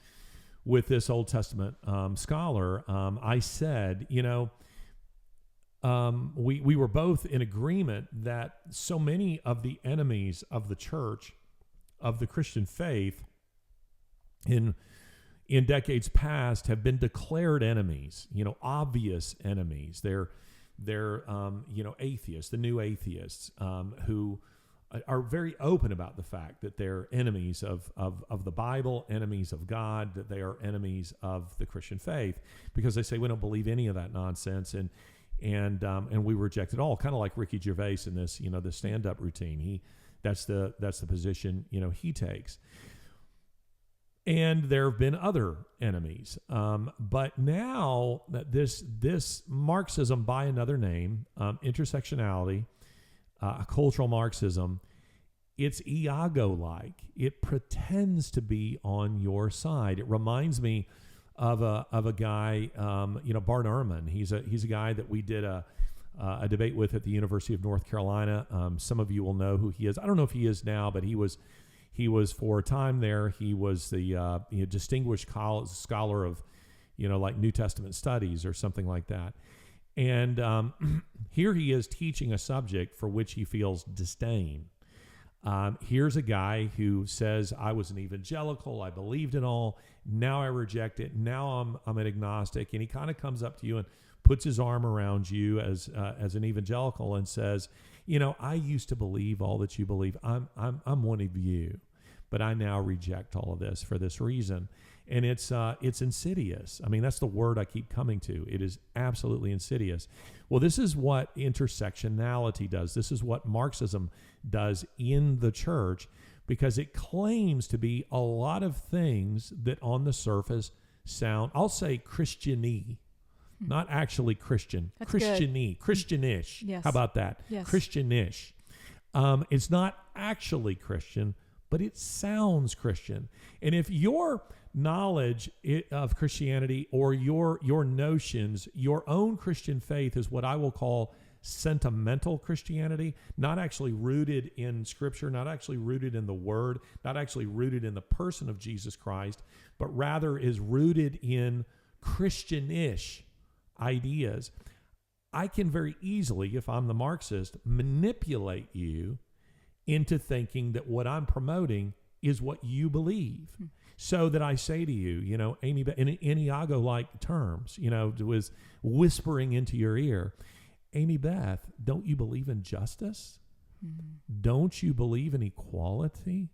with this Old Testament scholar, I said, we were both in agreement that so many of the enemies of the church, of the Christian faith, in decades past have been declared enemies, obvious enemies. They're atheists, the new atheists, who are very open about the fact that they're enemies of the Bible, enemies of God, that they are enemies of the Christian faith, because they say we don't believe any of that nonsense, and we reject it all. Kind of like Ricky Gervais in this, the stand-up routine. That's the position he takes. And there have been other enemies, but now that this Marxism by another name, intersectionality, cultural Marxism, it's Iago-like. It pretends to be on your side. It reminds me of a guy, Bart Ehrman. He's a guy that we did a debate with at the University of North Carolina. Some of you will know who he is. I don't know if he is now, but he was for a time there. He was the distinguished scholar of, like New Testament studies or something like that. And here he is teaching a subject for which he feels disdain. Here's a guy who says, I was an evangelical, I believed in all, now I reject it, now I'm an agnostic. And he kind of comes up to you and puts his arm around you as an evangelical and says, I used to believe all that you believe. I'm one of you. but I now reject all of this for this reason. And it's insidious. I mean, that's the word I keep coming to. It is absolutely insidious. Well, this is what intersectionality does. This is what Marxism does in the church, because it claims to be a lot of things that on the surface sound, I'll say Christian-y, not actually Christian. That's Christian-y, Christianish. Yes. How about that? Yes. Christianish. It's not actually Christian, but it sounds Christian. And if your knowledge of Christianity or your notions, your own Christian faith is what I will call sentimental Christianity, not actually rooted in Scripture, not actually rooted in the Word, not actually rooted in the person of Jesus Christ, but rather is rooted in Christianish ideas, I can very easily, if I'm the Marxist, manipulate you into thinking that what I'm promoting is what you believe. So that I say to you, you know, Amie Beth, in Iago-like terms, you know, was whispering into your ear, Amie Beth, don't you believe in justice? Don't you believe in equality?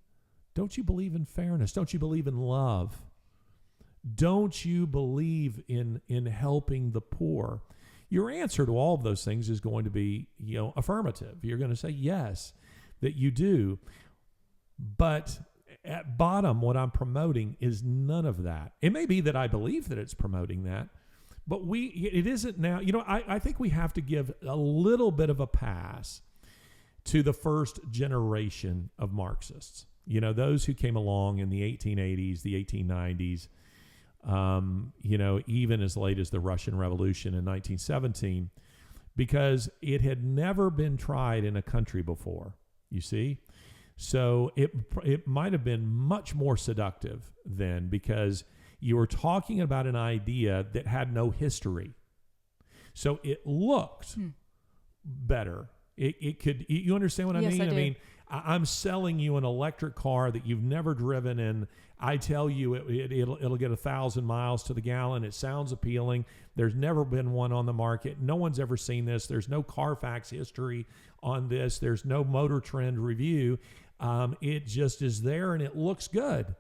Don't you believe in fairness? Don't you believe in love? Don't you believe in helping the poor? Your answer to all of those things is going to be, you know, affirmative. You're going to say yes, that you do. But at bottom, what I'm promoting is none of that. It may be that I believe that it's promoting that, but it isn't now. You know, I think we have to give a little bit of a pass to the first generation of Marxists. You know, those who came along in the 1880s, the 1890s, you know, even as late as the Russian Revolution in 1917, because it had never been tried in a country before, you see? So it might have been much more seductive then, because you were talking about an idea that had no history. So it looked better. It could, you understand what I mean? I do. I mean, I'm selling you an electric car that you've never driven, and I tell you it'll get 1,000 miles to the gallon. It sounds appealing. There's never been one on the market. No one's ever seen this. There's no Carfax history on this. There's no Motor Trend review. It just is there, and it looks good.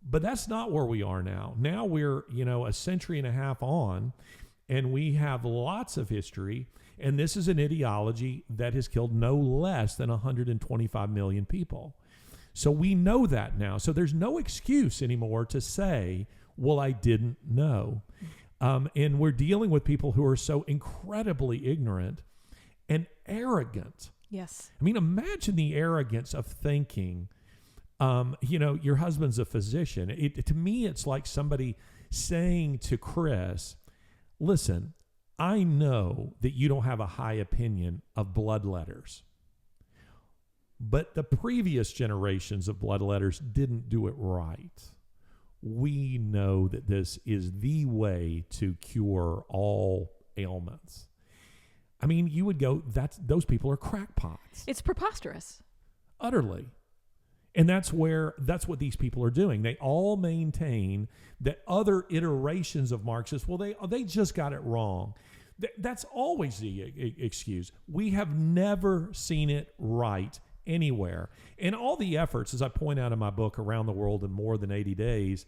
But that's not where we are now. Now we're, you know, a century and a half on, and we have lots of history. And this is an ideology that has killed no less than 125 million people. So we know that now. So there's no excuse anymore to say, well, I didn't know. And we're dealing with people who are so incredibly ignorant and arrogant. Yes. I mean, imagine the arrogance of thinking, you know, your husband's a physician. To me, it's like somebody saying to Chris, listen, I know that you don't have a high opinion of bloodletters, but the previous generations of bloodletters didn't do it right. We know that this is the way to cure all ailments. I mean, you would go, those people are crackpots. It's preposterous. Utterly. And that's what these people are doing. They all maintain that other iterations of Marxists, well, they just got it wrong. That's always the excuse. We have never seen it right anywhere. And all the efforts, as I point out in my book, Around the World in More Than 80 Days,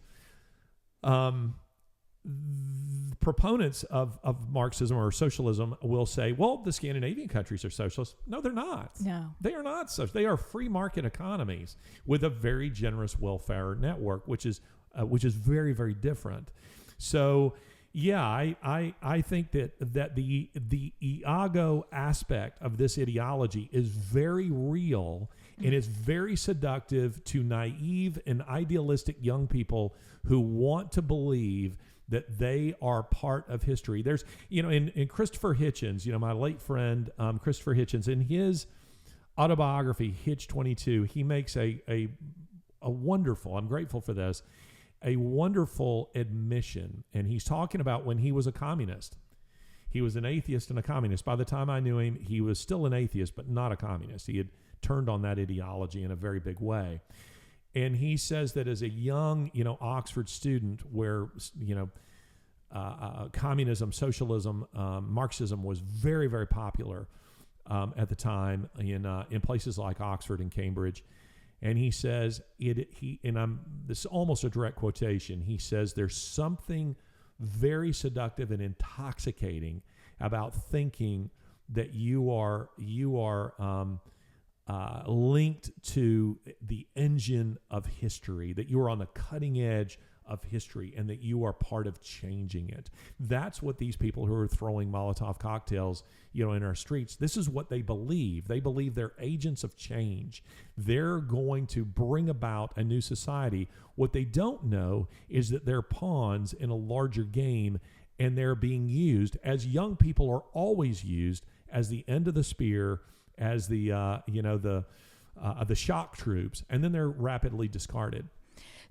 proponents of Marxism or socialism will say, well, the Scandinavian countries are socialist. No, they're not. No. They are not socialist. They are free market economies with a very generous welfare network, which is very, very different. So, yeah, I think that the Iago aspect of this ideology is very real, and it's very seductive to naive and idealistic young people who want to believe that they are part of history. There's, you know, in Christopher Hitchens, you know, my late friend, Christopher Hitchens, in his autobiography, Hitch 22, he makes a wonderful, I'm grateful for this, a wonderful admission. And he's talking about when he was a communist. He was an atheist and a communist. By the time I knew him, he was still an atheist, but not a communist. He had turned on that ideology in a very big way. And he says that as a young, you know, Oxford student where, you know, communism, socialism, Marxism was very, very popular at the time in places like Oxford and Cambridge. And he says, this is almost a direct quotation. He says, there's something very seductive and intoxicating about thinking that you are linked to the engine of history, that you are on the cutting edge of history, and that you are part of changing it. That's what these people who are throwing Molotov cocktails, in our streets, this is what they believe. They believe they're agents of change. They're going to bring about a new society. What they don't know is that they're pawns in a larger game, and they're being used, as young people are always used, as the end of the spear, as the shock troops, and then they're rapidly discarded.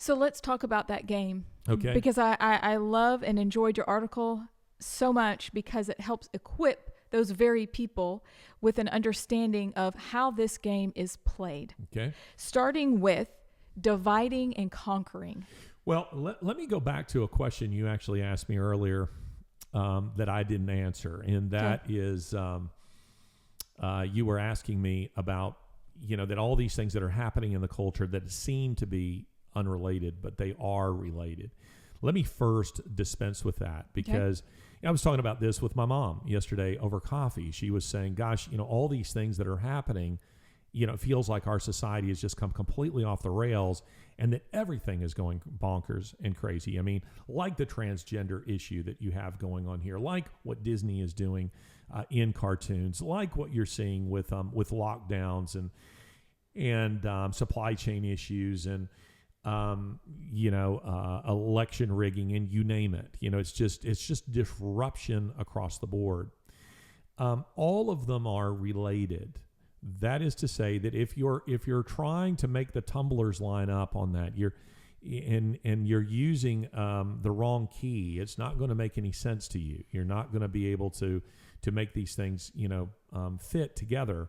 So let's talk about that game. Okay. Because I love and enjoyed your article so much, because it helps equip those very people with an understanding of how this game is played. Okay. Starting with dividing and conquering. Well, let me go back to a question you actually asked me earlier that I didn't answer, and that is you were asking me about, that all these things that are happening in the culture that seem to be unrelated, but they are related. Let me first dispense with that, because I was talking about this with my mom yesterday over coffee. She was saying, gosh, all these things that are happening, it feels like our society has just come completely off the rails, and that everything is going bonkers and crazy. I mean, like the transgender issue that you have going on here, like what Disney is doing in cartoons, like what you're seeing with lockdowns and supply chain issues and election rigging, and you name it. It's just disruption across the board. All of them are related. That is to say that if you're trying to make the tumblers line up on that, you're using the wrong key, it's not going to make any sense to you. You're not going to be able to make these things fit together.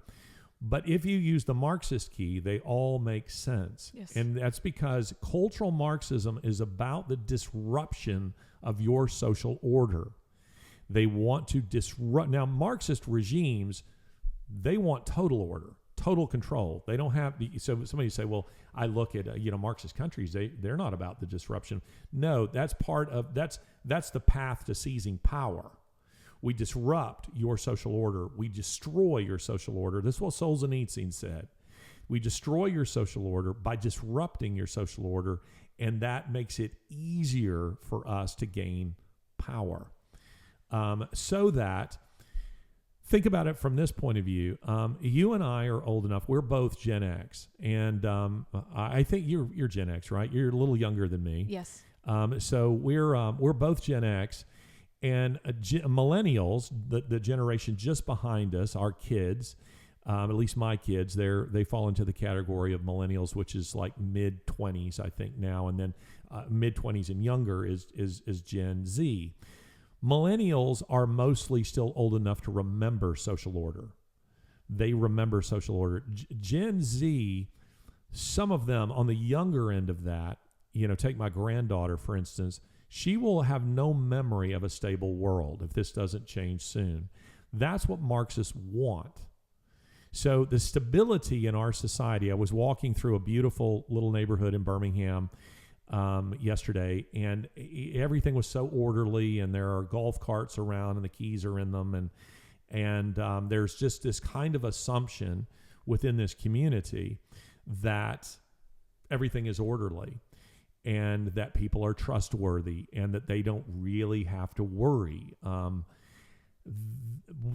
But if you use the Marxist key, they all make sense. Yes. And that's because cultural Marxism is about the disruption of your social order. They want to disrupt. Now, Marxist regimes, they want total order, total control. They don't have so somebody say, well, I look at Marxist countries, they're not about the disruption. No, that's part of that's the path to seizing power. We disrupt your social order. We destroy your social order. This is what Solzhenitsyn said. We destroy your social order by disrupting your social order, and that makes it easier for us to gain power. So that, think about it from this point of view. You and I are old enough. We're both Gen X, and I think you're Gen X, right? You're a little younger than me. Yes. So we're both Gen X. And millennials, the generation just behind us, our kids, at least my kids, they fall into the category of millennials, which is like mid-20s, I think now, and then mid-20s and younger is Gen Z. Millennials are mostly still old enough to remember social order. They remember social order. Gen Z, some of them on the younger end of that, take my granddaughter, for instance, she will have no memory of a stable world if this doesn't change soon. That's what Marxists want. So the stability in our society, I was walking through a beautiful little neighborhood in Birmingham yesterday, and everything was so orderly, and there are golf carts around, and the keys are in them, and there's just this kind of assumption within this community that everything is orderly, and that people are trustworthy, and that they don't really have to worry.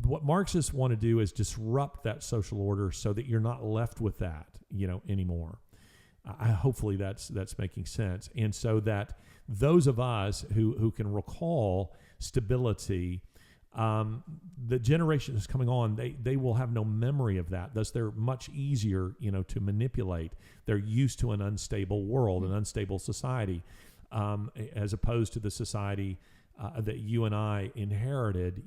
What Marxists want to do is disrupt that social order so that you're not left with that, anymore. Hopefully that's making sense. And so that those of us who can recall stability, the generation that's coming on, they will have no memory of that. Thus, they're much easier, to manipulate. They're used to an unstable world, an unstable society, as opposed to the society that you and I inherited,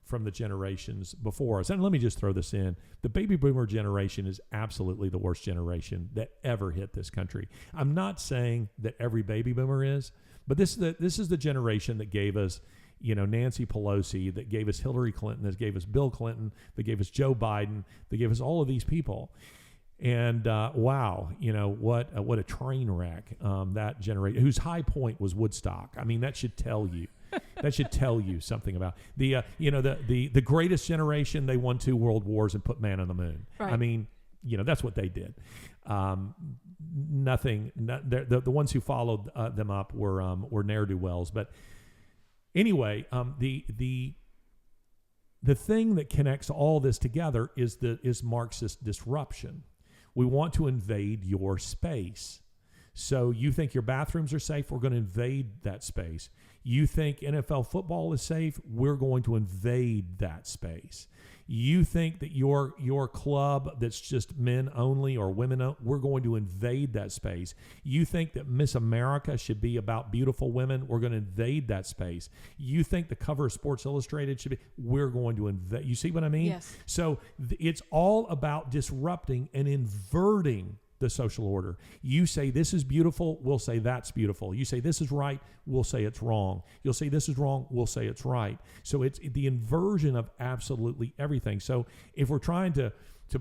from the generations before us. And let me just throw this in. The baby boomer generation is absolutely the worst generation that ever hit this country. I'm not saying that every baby boomer is, but this is the generation that gave us Nancy Pelosi, that gave us Hillary Clinton, that gave us Bill Clinton, that gave us Joe Biden, that gave us all of these people. And wow, what a train wreck that generation, whose high point was Woodstock. I mean, that should tell you. That should tell you something about the greatest generation. They won 2 world wars and put man on the moon. Right. I mean, that's what they did. The ones who followed them up were ne'er-do-wells. But anyway, the thing that connects all this together is Marxist disruption. We want to invade your space. So you think your bathrooms are safe? We're going to invade that space. You think NFL football is safe? We're going to invade that space. You think that your club that's just men only or women only, we're going to invade that space. You think that Miss America should be about beautiful women? We're going to invade that space. You think the cover of Sports Illustrated should be? We're going to invade. You see what I mean? Yes. So it's all about disrupting and inverting the social order. You say this is beautiful, we'll say that's beautiful. You say this is right, we'll say it's wrong. You'll say this is wrong, we'll say it's right. So it's the inversion of absolutely everything. So if we're trying to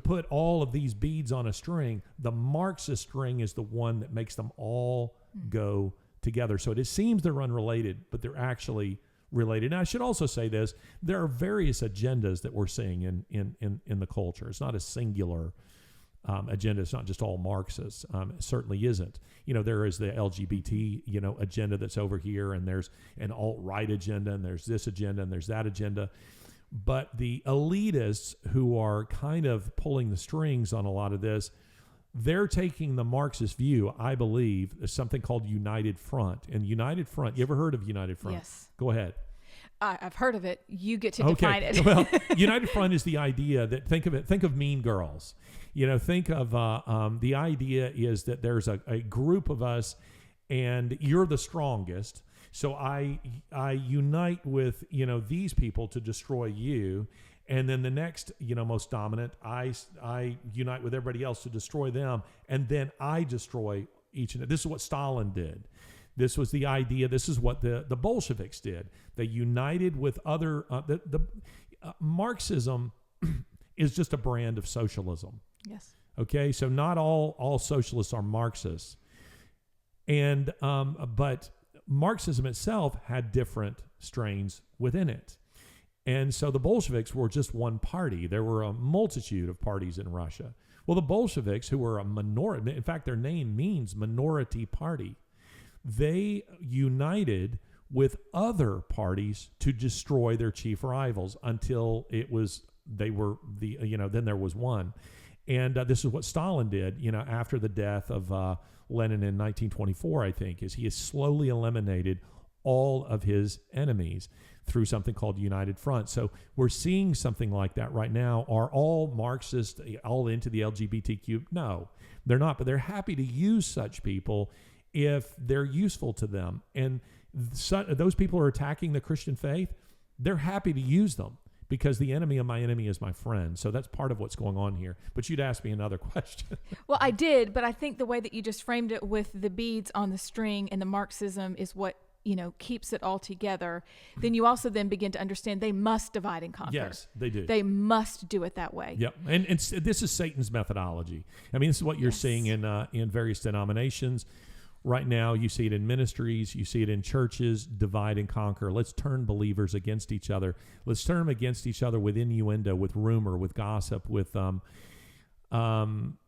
put all of these beads on a string, the Marxist string is the one that makes them all go together. So it seems they're unrelated, but they're actually related. Now, I should also say this: there are various agendas that we're seeing in the culture. It's not a singular agenda. It's not just all Marxists. It certainly isn't. There is the LGBT, agenda that's over here, and there's an alt-right agenda, and there's this agenda, and there's that agenda. But the elitists who are kind of pulling the strings on a lot of this, they're taking the Marxist view, I believe, is something called United Front. And United Front, you ever heard of United Front? Yes. Go ahead. I've heard of it. You get to define it. Well, United Front is the idea that, think of Mean Girls. Think of the idea is that there's a group of us, and you're the strongest. So I unite with these people to destroy you, and then the next most dominant, I unite with everybody else to destroy them, and then I destroy each and this is what Stalin did. This was the idea. This is what the Bolsheviks did. They united with other. Marxism is just a brand of socialism. Yes. Okay, so not all socialists are Marxists, and but Marxism itself had different strains within it, and so the Bolsheviks were just one party. There were a multitude of parties in Russia. Well, the Bolsheviks, who were a minority, in fact, their name means minority party. They united with other parties to destroy their chief rivals until then there was one. And this is what Stalin did, after the death of Lenin in 1924, I think, is he has slowly eliminated all of his enemies through something called United Front. So we're seeing something like that right now. Are all Marxists all into the LGBTQ? No, they're not, but they're happy to use such people if they're useful to them. And those people who are attacking the Christian faith, they're happy to use them because the enemy of my enemy is my friend. So that's part of what's going on here. But you'd ask me another question. Well, I did, but I think the way that you just framed it with the beads on the string and the Marxism is what keeps it all together. Then you also then begin to understand they must divide and conquer. Yes, they do. They must do it that way. Yep, and this is Satan's methodology. I mean, this is what you're seeing in various denominations. Right now, you see it in ministries, you see it in churches, divide and conquer. Let's turn believers against each other. Let's turn them against each other with innuendo, with rumor, with gossip, with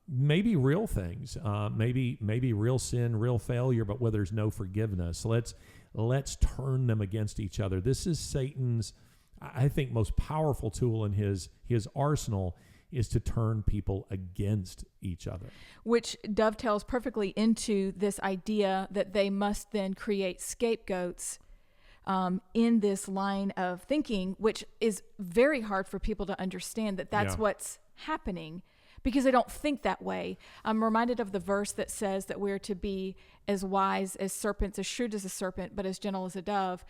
maybe real things, maybe real sin, real failure, but where there's no forgiveness. Let's turn them against each other. This is Satan's, I think, most powerful tool in his arsenal, is to turn people against each other. Which dovetails perfectly into this idea that they must then create scapegoats in this line of thinking, which is very hard for people to understand that's what's happening because they don't think that way. I'm reminded of the verse that says that we're to be as wise as serpents, as shrewd as a serpent, but as gentle as a dove.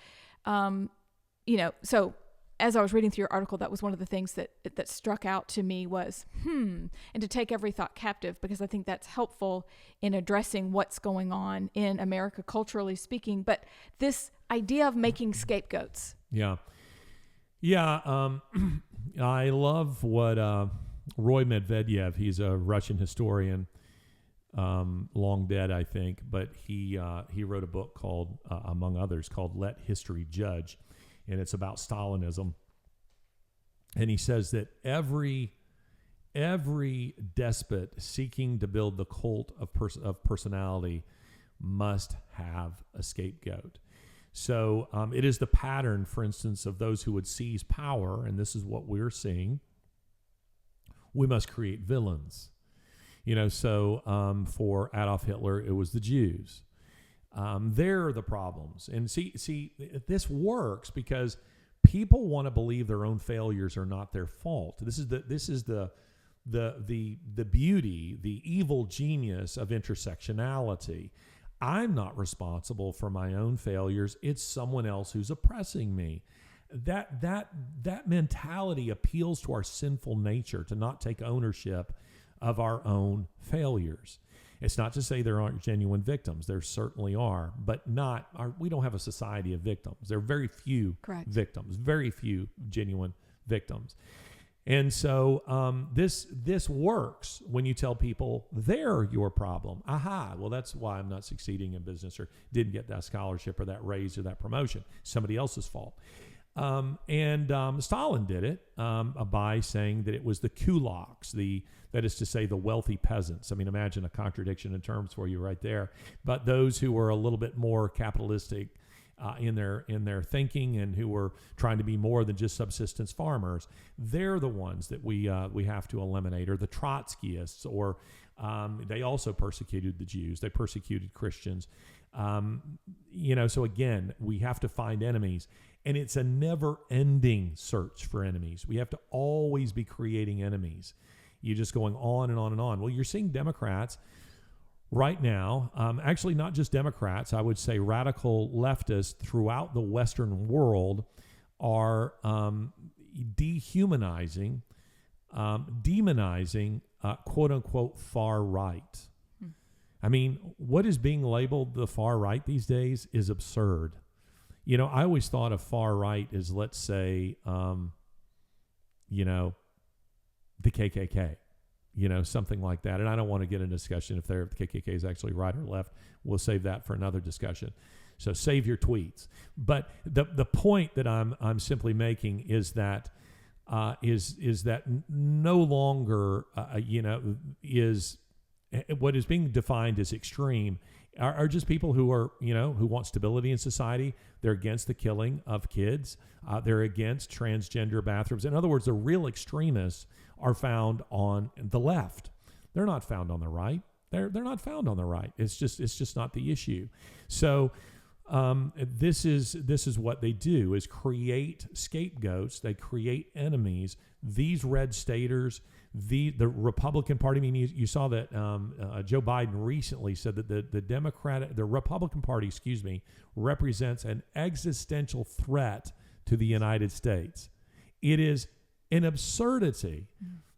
So as I was reading through your article, that was one of the things that struck out to me was, and to take every thought captive, because I think that's helpful in addressing what's going on in America, culturally speaking. But this idea of making scapegoats. Yeah. I love what Roy Medvedev. He's a Russian historian, long dead, I think, but he wrote a book called, among others, called "Let History Judge," and it's about Stalinism. And he says that every despot seeking to build the cult of personality must have a scapegoat. So it is the pattern, for instance, of those who would seize power, and this is what we're seeing. We must create villains. So for Adolf Hitler, it was the Jews. They're the problems. And see, this works because people want to believe their own failures are not their fault. This is the beauty, the evil genius of intersectionality. I'm not responsible for my own failures. It's someone else who's oppressing me. That mentality appeals to our sinful nature to not take ownership of our own failures. It's not to say there aren't genuine victims. There certainly are, but we don't have a society of victims. There are very few victims, very few genuine victims. And so this works when you tell people they're your problem. Aha, well, that's why I'm not succeeding in business or didn't get that scholarship or that raise or that promotion. Somebody else's fault. Stalin did it by saying that it was the kulaks, that is to say, the wealthy peasants. I mean, imagine a contradiction in terms for you right there. But those who were a little bit more capitalistic in their thinking and who were trying to be more than just subsistence farmers, they're the ones that we have to eliminate. Or the Trotskyists, or they also persecuted the Jews. They persecuted Christians. So again, we have to find enemies. And it's a never-ending search for enemies. We have to always be creating enemies. You're just going on and on and on. Well, you're seeing Democrats right now, actually not just Democrats, I would say radical leftists throughout the Western world are dehumanizing, demonizing, quote-unquote, far right. I mean, what is being labeled the far right these days is absurd. I always thought of far right as, let's say, the KKK, something like that. And I don't want to get into a discussion if the KKK is actually right or left. We'll save that for another discussion. So save your tweets. But the point that I'm simply making is that is that no longer is what is being defined as extreme are just people who are, who want stability in society. They're against the killing of kids. They're against transgender bathrooms. In other words, the real extremists are found on the left. They're not found on the right. They're not found on the right. It's just not the issue. So this is what they do, is create scapegoats. They create enemies. These red staters, the Republican Party. I mean, you saw that Joe Biden recently said that the Republican Party, represents an existential threat to the United States. It is an absurdity.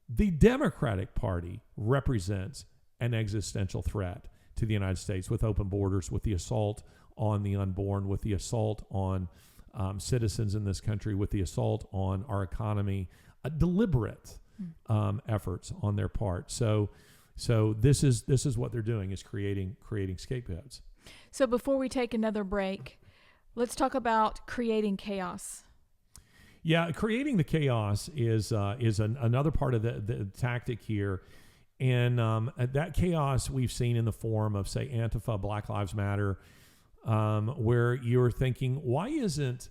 The Democratic Party represents an existential threat to the United States, with open borders, with the assault on the unborn, with the assault on citizens in this country, with the assault on our economy, deliberate efforts on their part. So this is what they're doing, is creating scapegoats. So before we take another break, let's talk about creating chaos. Yeah, creating the chaos is another part of the tactic here. And that chaos we've seen in the form of, say, Antifa, Black Lives Matter, where you're thinking, why isn't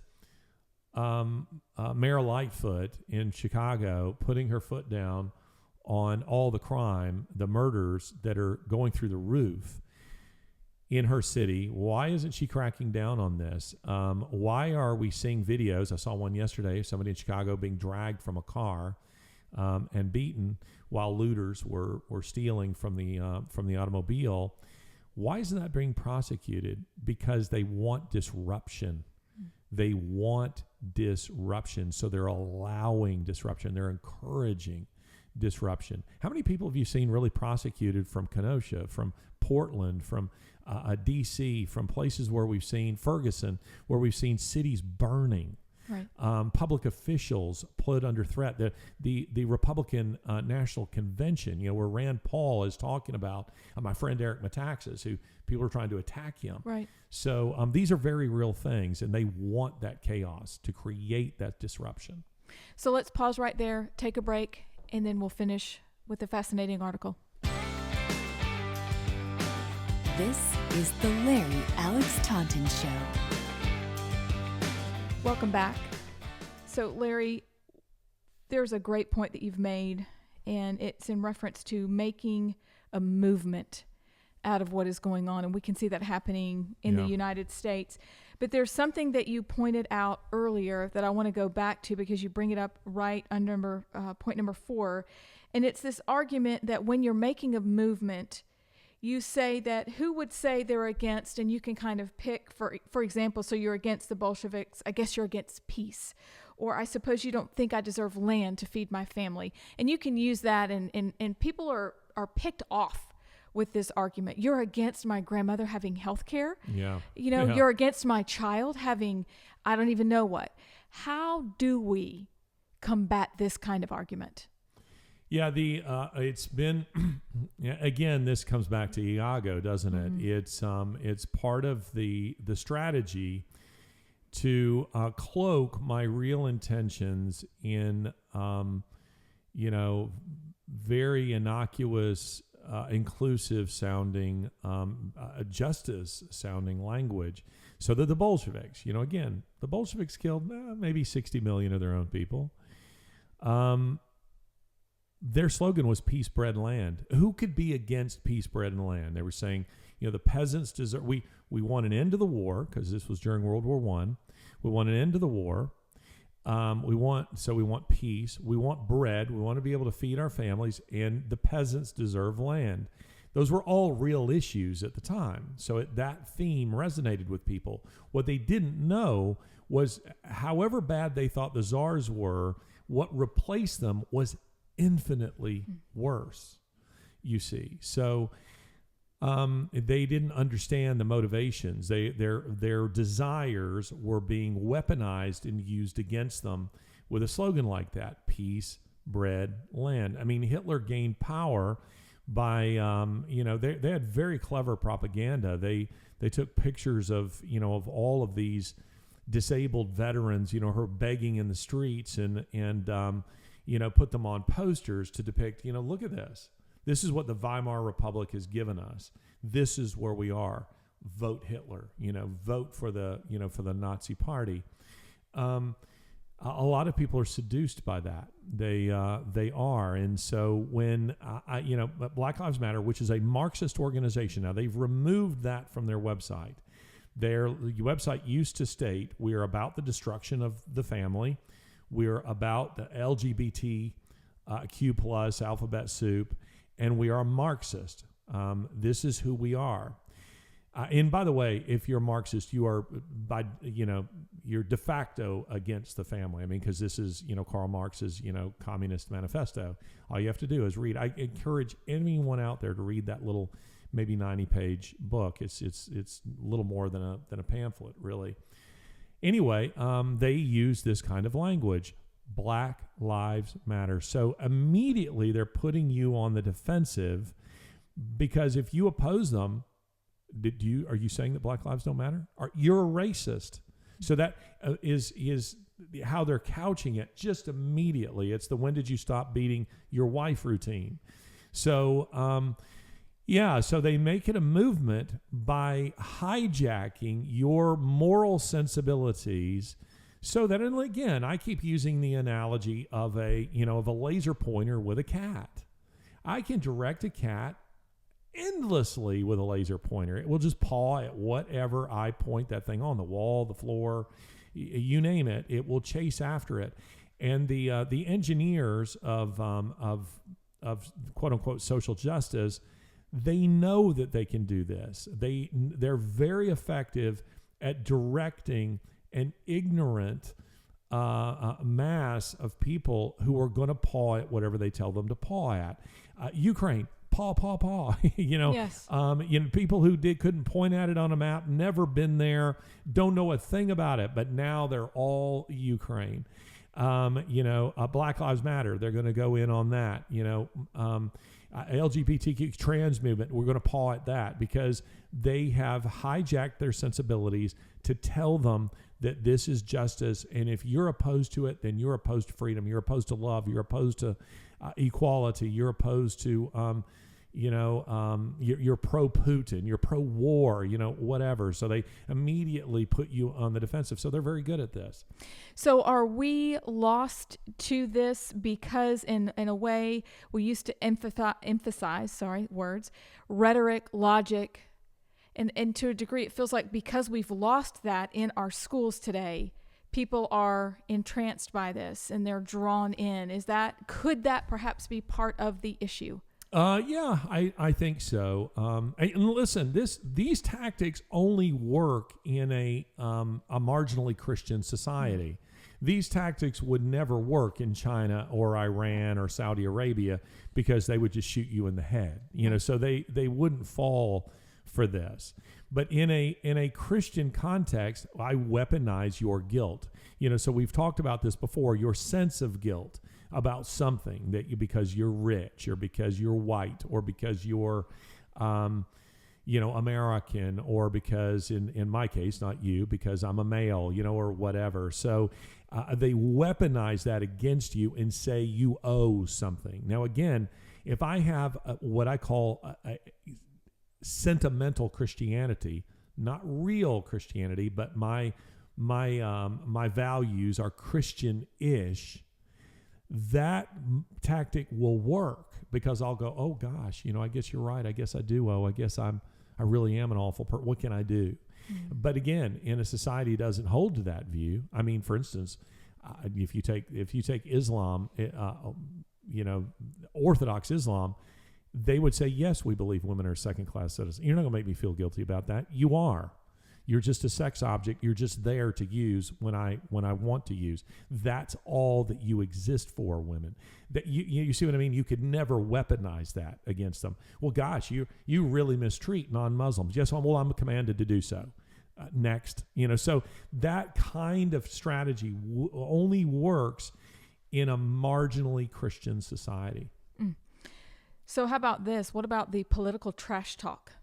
Mayor Lightfoot in Chicago putting her foot down on all the crime, the murders that are going through the roof in her city? Why isn't she cracking down on this? Why are we seeing videos? I saw one yesterday, somebody in Chicago being dragged from a car and beaten while looters were stealing from the automobile. Why isn't that being prosecuted? Because they want disruption. They want disruption, so they're allowing disruption. They're encouraging disruption. How many people have you seen really prosecuted from Kenosha, from Portland, from D.C., from places where we've seen Ferguson, where we've seen cities burning? Right. Public officials put under threat. The Republican National Convention, where Rand Paul is talking about my friend Eric Metaxas, who people are trying to attack him. Right. So these are very real things, and they want that chaos to create that disruption. So let's pause right there, take a break, and then we'll finish with a fascinating article. This is the Larry Alex Taunton Show. Welcome back. So, Larry, there's a great point that you've made, and it's in reference to making a movement out of what is going on, and we can see that happening in the United States. But there's something that you pointed out earlier that I want to go back to because you bring it up right under point number 4, and it's this argument that when you're making a movement, you say that who would say they're against, and you can kind of pick, for example, so you're against the Bolsheviks, I guess you're against peace. Or I suppose you don't think I deserve land to feed my family. And you can use that, and people are picked off with this argument. You're against my grandmother having health care. Yeah. You're against my child having, I don't even know what. How do we combat this kind of argument? Yeah, it's been again. This comes back to Iago, doesn't it? Mm-hmm. It's part of the strategy to cloak my real intentions in very innocuous, inclusive sounding, justice sounding language, so that the Bolsheviks, again, the Bolsheviks killed maybe 60 million of their own people. Their slogan was peace, bread, and land. Who could be against peace, bread, and land? They were saying, the peasants deserve, we want an end to the war, because this was during World War I. We want an end to the war. We want peace. We want bread. We want to be able to feed our families, and the peasants deserve land. Those were all real issues at the time. So that theme resonated with people. What they didn't know was, however bad they thought the czars were, what replaced them was infinitely worse, you see. So they didn't understand the motivations. Their desires were being weaponized and used against them with a slogan like that: peace, bread, land. I mean, Hitler gained power by they had very clever propaganda. They took pictures of all of these disabled veterans, her begging in the streets, and put them on posters to depict, look at this. This is what the Weimar Republic has given us. This is where we are. Vote Hitler. Vote for the Nazi Party. A lot of people are seduced by that. They are, and so when Black Lives Matter, which is a Marxist organization, now they've removed that from their website. Their website used to state, "We are about the destruction of the family. We're about the LGBT Q plus alphabet soup, and we are Marxist. This is who we are." And by the way, if you're a Marxist, you are you're de facto against the family. I mean, because this is Karl Marx's Communist Manifesto. All you have to do is read. I encourage anyone out there to read that little, maybe 90-page book. It's a little more than a pamphlet, really. Anyway, they use this kind of language. Black Lives Matter. So immediately they're putting you on the defensive, because if you oppose them, are you saying that Black lives don't matter? You're a racist. So that is how they're couching it just immediately. It's the "when did you stop beating your wife" routine. So so they make it a movement by hijacking your moral sensibilities, so that, and again, I keep using the analogy of a laser pointer with a cat. I can direct a cat endlessly with a laser pointer. It will just paw at whatever I point that thing on, the wall, the floor, you name it. It will chase after it. And the engineers of quote unquote social justice, they know that they can do this. They're very effective at directing an ignorant mass of people who are going to paw at whatever they tell them to paw at. Ukraine, paw. Yes. People who couldn't point at it on a map, never been there, don't know a thing about it, but now they're all Ukraine. Black Lives Matter, they're going to go in on that. LGBTQ trans movement, we're going to paw at that because they have hijacked their sensibilities to tell them that this is justice, and if you're opposed to it, then you're opposed to freedom, you're opposed to love, you're opposed to equality, you're opposed to you're pro-Putin, you're pro-war, whatever. So they immediately put you on the defensive. So they're very good at this. So are we lost to this because in a way we used to emphasize rhetoric, logic, and to a degree it feels like because we've lost that in our schools today, people are entranced by this and they're drawn in. Could that perhaps be part of the issue? Yeah, I think so. And listen, these tactics only work in a marginally Christian society. These tactics would never work in China or Iran or Saudi Arabia because they would just shoot you in the head. So they wouldn't fall for this. But in a Christian context, I weaponize your guilt. So we've talked about this before, your sense of guilt about something because you're rich or because you're white or because you're, American or because in my case, not you, because I'm a male, or whatever. So they weaponize that against you and say you owe something. Now, again, if I have what I call a sentimental Christianity, not real Christianity, but my values are Christian-ish, that tactic will work because I'll go, oh gosh, I guess you're right. I guess I do owe. I guess I really am an awful person. What can I do? Mm-hmm. But again, in a society that doesn't hold to that view, I mean, for instance, if you take Islam, Orthodox Islam, they would say, yes, we believe women are second-class citizens. You're not going to make me feel guilty about that. You are. You're just a sex object. You're just there to use when I want to use. That's all that you exist for, women. That you see what I mean? You could never weaponize that against them. Well, gosh, you really mistreat non-Muslims. Yes, well, I'm commanded to do so. Next, so that kind of strategy only works in a marginally Christian society. So how about this? What about the political trash talk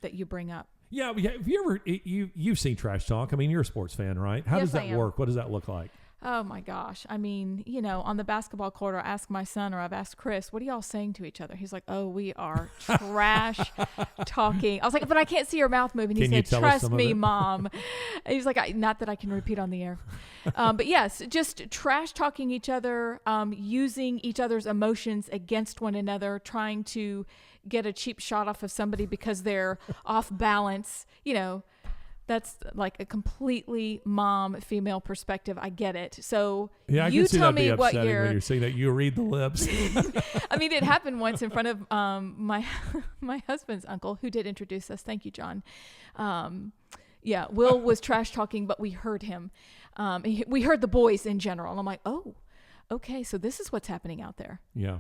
that you bring up? Yeah, have you ever you've seen trash talk? I mean, you're a sports fan, right? How does that work? What does that look like? Oh my gosh. I mean, on the basketball court, I ask my son or I've asked Chris, what are y'all saying to each other? He's like, oh, we are trash talking. I was like, but I can't see your mouth moving. He said, trust me, Mom. And he's like, not that I can repeat on the air. But yes, just trash talking each other, using each other's emotions against one another, trying to get a cheap shot off of somebody because they're off balance. That's like a completely mom female perspective. I get it. So yeah, I you can see tell that be me what upsetting when you're saying that. You read the lips. I mean, it happened once in front of my husband's uncle, who did introduce us. Thank you, John. Will was trash talking, but we heard him. We heard the boys in general, and I'm like, oh, okay, so this is what's happening out there. Yeah.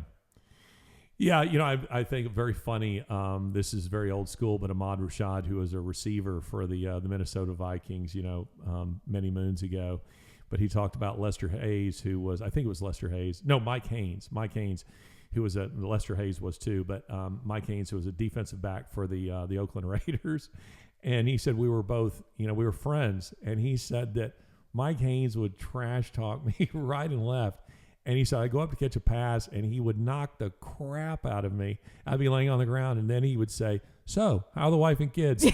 Yeah, I think very funny. This is very old school, but Ahmad Rashad, who was a receiver for the Minnesota Vikings, many moons ago, but he talked about Lester Hayes, who was, I think it was Lester Hayes. No, Mike Haynes, who was Lester Hayes was too, but Mike Haynes, who was a defensive back for the Oakland Raiders, and he said we were both, we were friends, and he said that Mike Haynes would trash talk me right and left. And he said, I'd go up to catch a pass, and he would knock the crap out of me. I'd be laying on the ground, and then he would say, so, how are the wife and kids?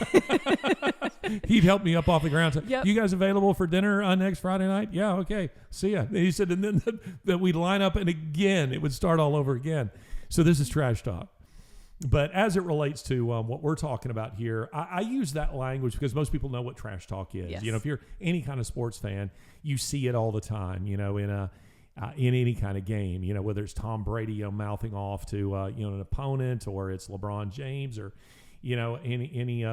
He'd help me up off the ground. Say, yep. You guys available for dinner next Friday night? Yeah, okay. See ya. And he said, and then that we'd line up, and again, it would start all over again. So this is trash talk. But as it relates to what we're talking about here, I use that language because most people know what trash talk is. Yes. If you're any kind of sports fan, you see it all the time, in any kind of game, whether it's Tom Brady, mouthing off to, an opponent, or it's LeBron James, or, any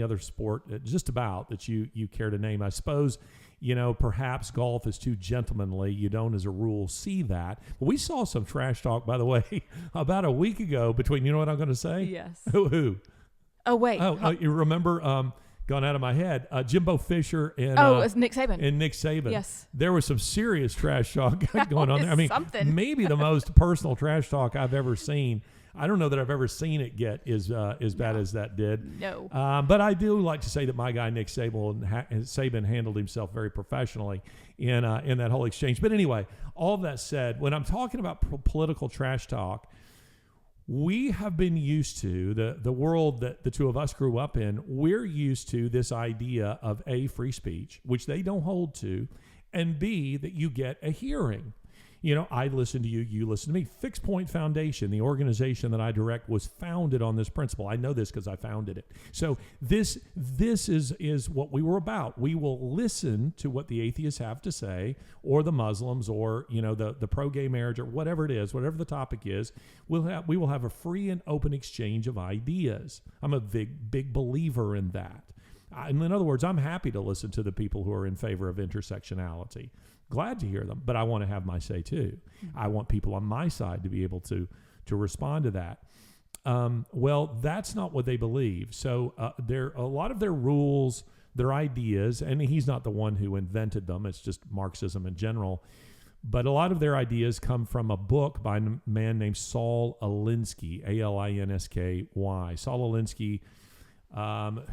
other sport, just about that you care to name. I suppose, perhaps golf is too gentlemanly. You don't, as a rule, see that. But we saw some trash talk, by the way, about a week ago between, you know what I'm going to say? Yes. Who? Oh, wait. You remember, gone out of my head, Jimbo Fisher and it's Nick Saban. And Nick Saban. Yes. There was some serious trash talk going on there. I mean, something. maybe the most personal trash talk I've ever seen. I don't know that I've ever seen it get as bad as that did. No. But I do like to say that my guy Nick Saban handled himself very professionally in that whole exchange. But anyway, all of that said, when I'm talking about political trash talk, we have been used to the world that the two of us grew up in. We're used to this idea of A, free speech, which they don't hold to, and B, that you get a hearing. I listen to you, you listen to me. Fixed Point Foundation, the organization that I direct, was founded on this principle. I know this because I founded it. So this is what we were about. We will listen to what the atheists have to say, or the Muslims, or the pro-gay marriage, or whatever it is, whatever the topic is. We will have a free and open exchange of ideas. I'm a big believer in that. In other words, I'm happy to listen to the people who are in favor of intersectionality. Glad to hear them, but I want to have my say too. Mm-hmm. I want people on my side to be able to respond to that. Well, that's not what they believe. So a lot of their rules, their ideas, and he's not the one who invented them. It's just Marxism in general. But a lot of their ideas come from a book by a man named Saul Alinsky, Alinsky. Saul Alinsky,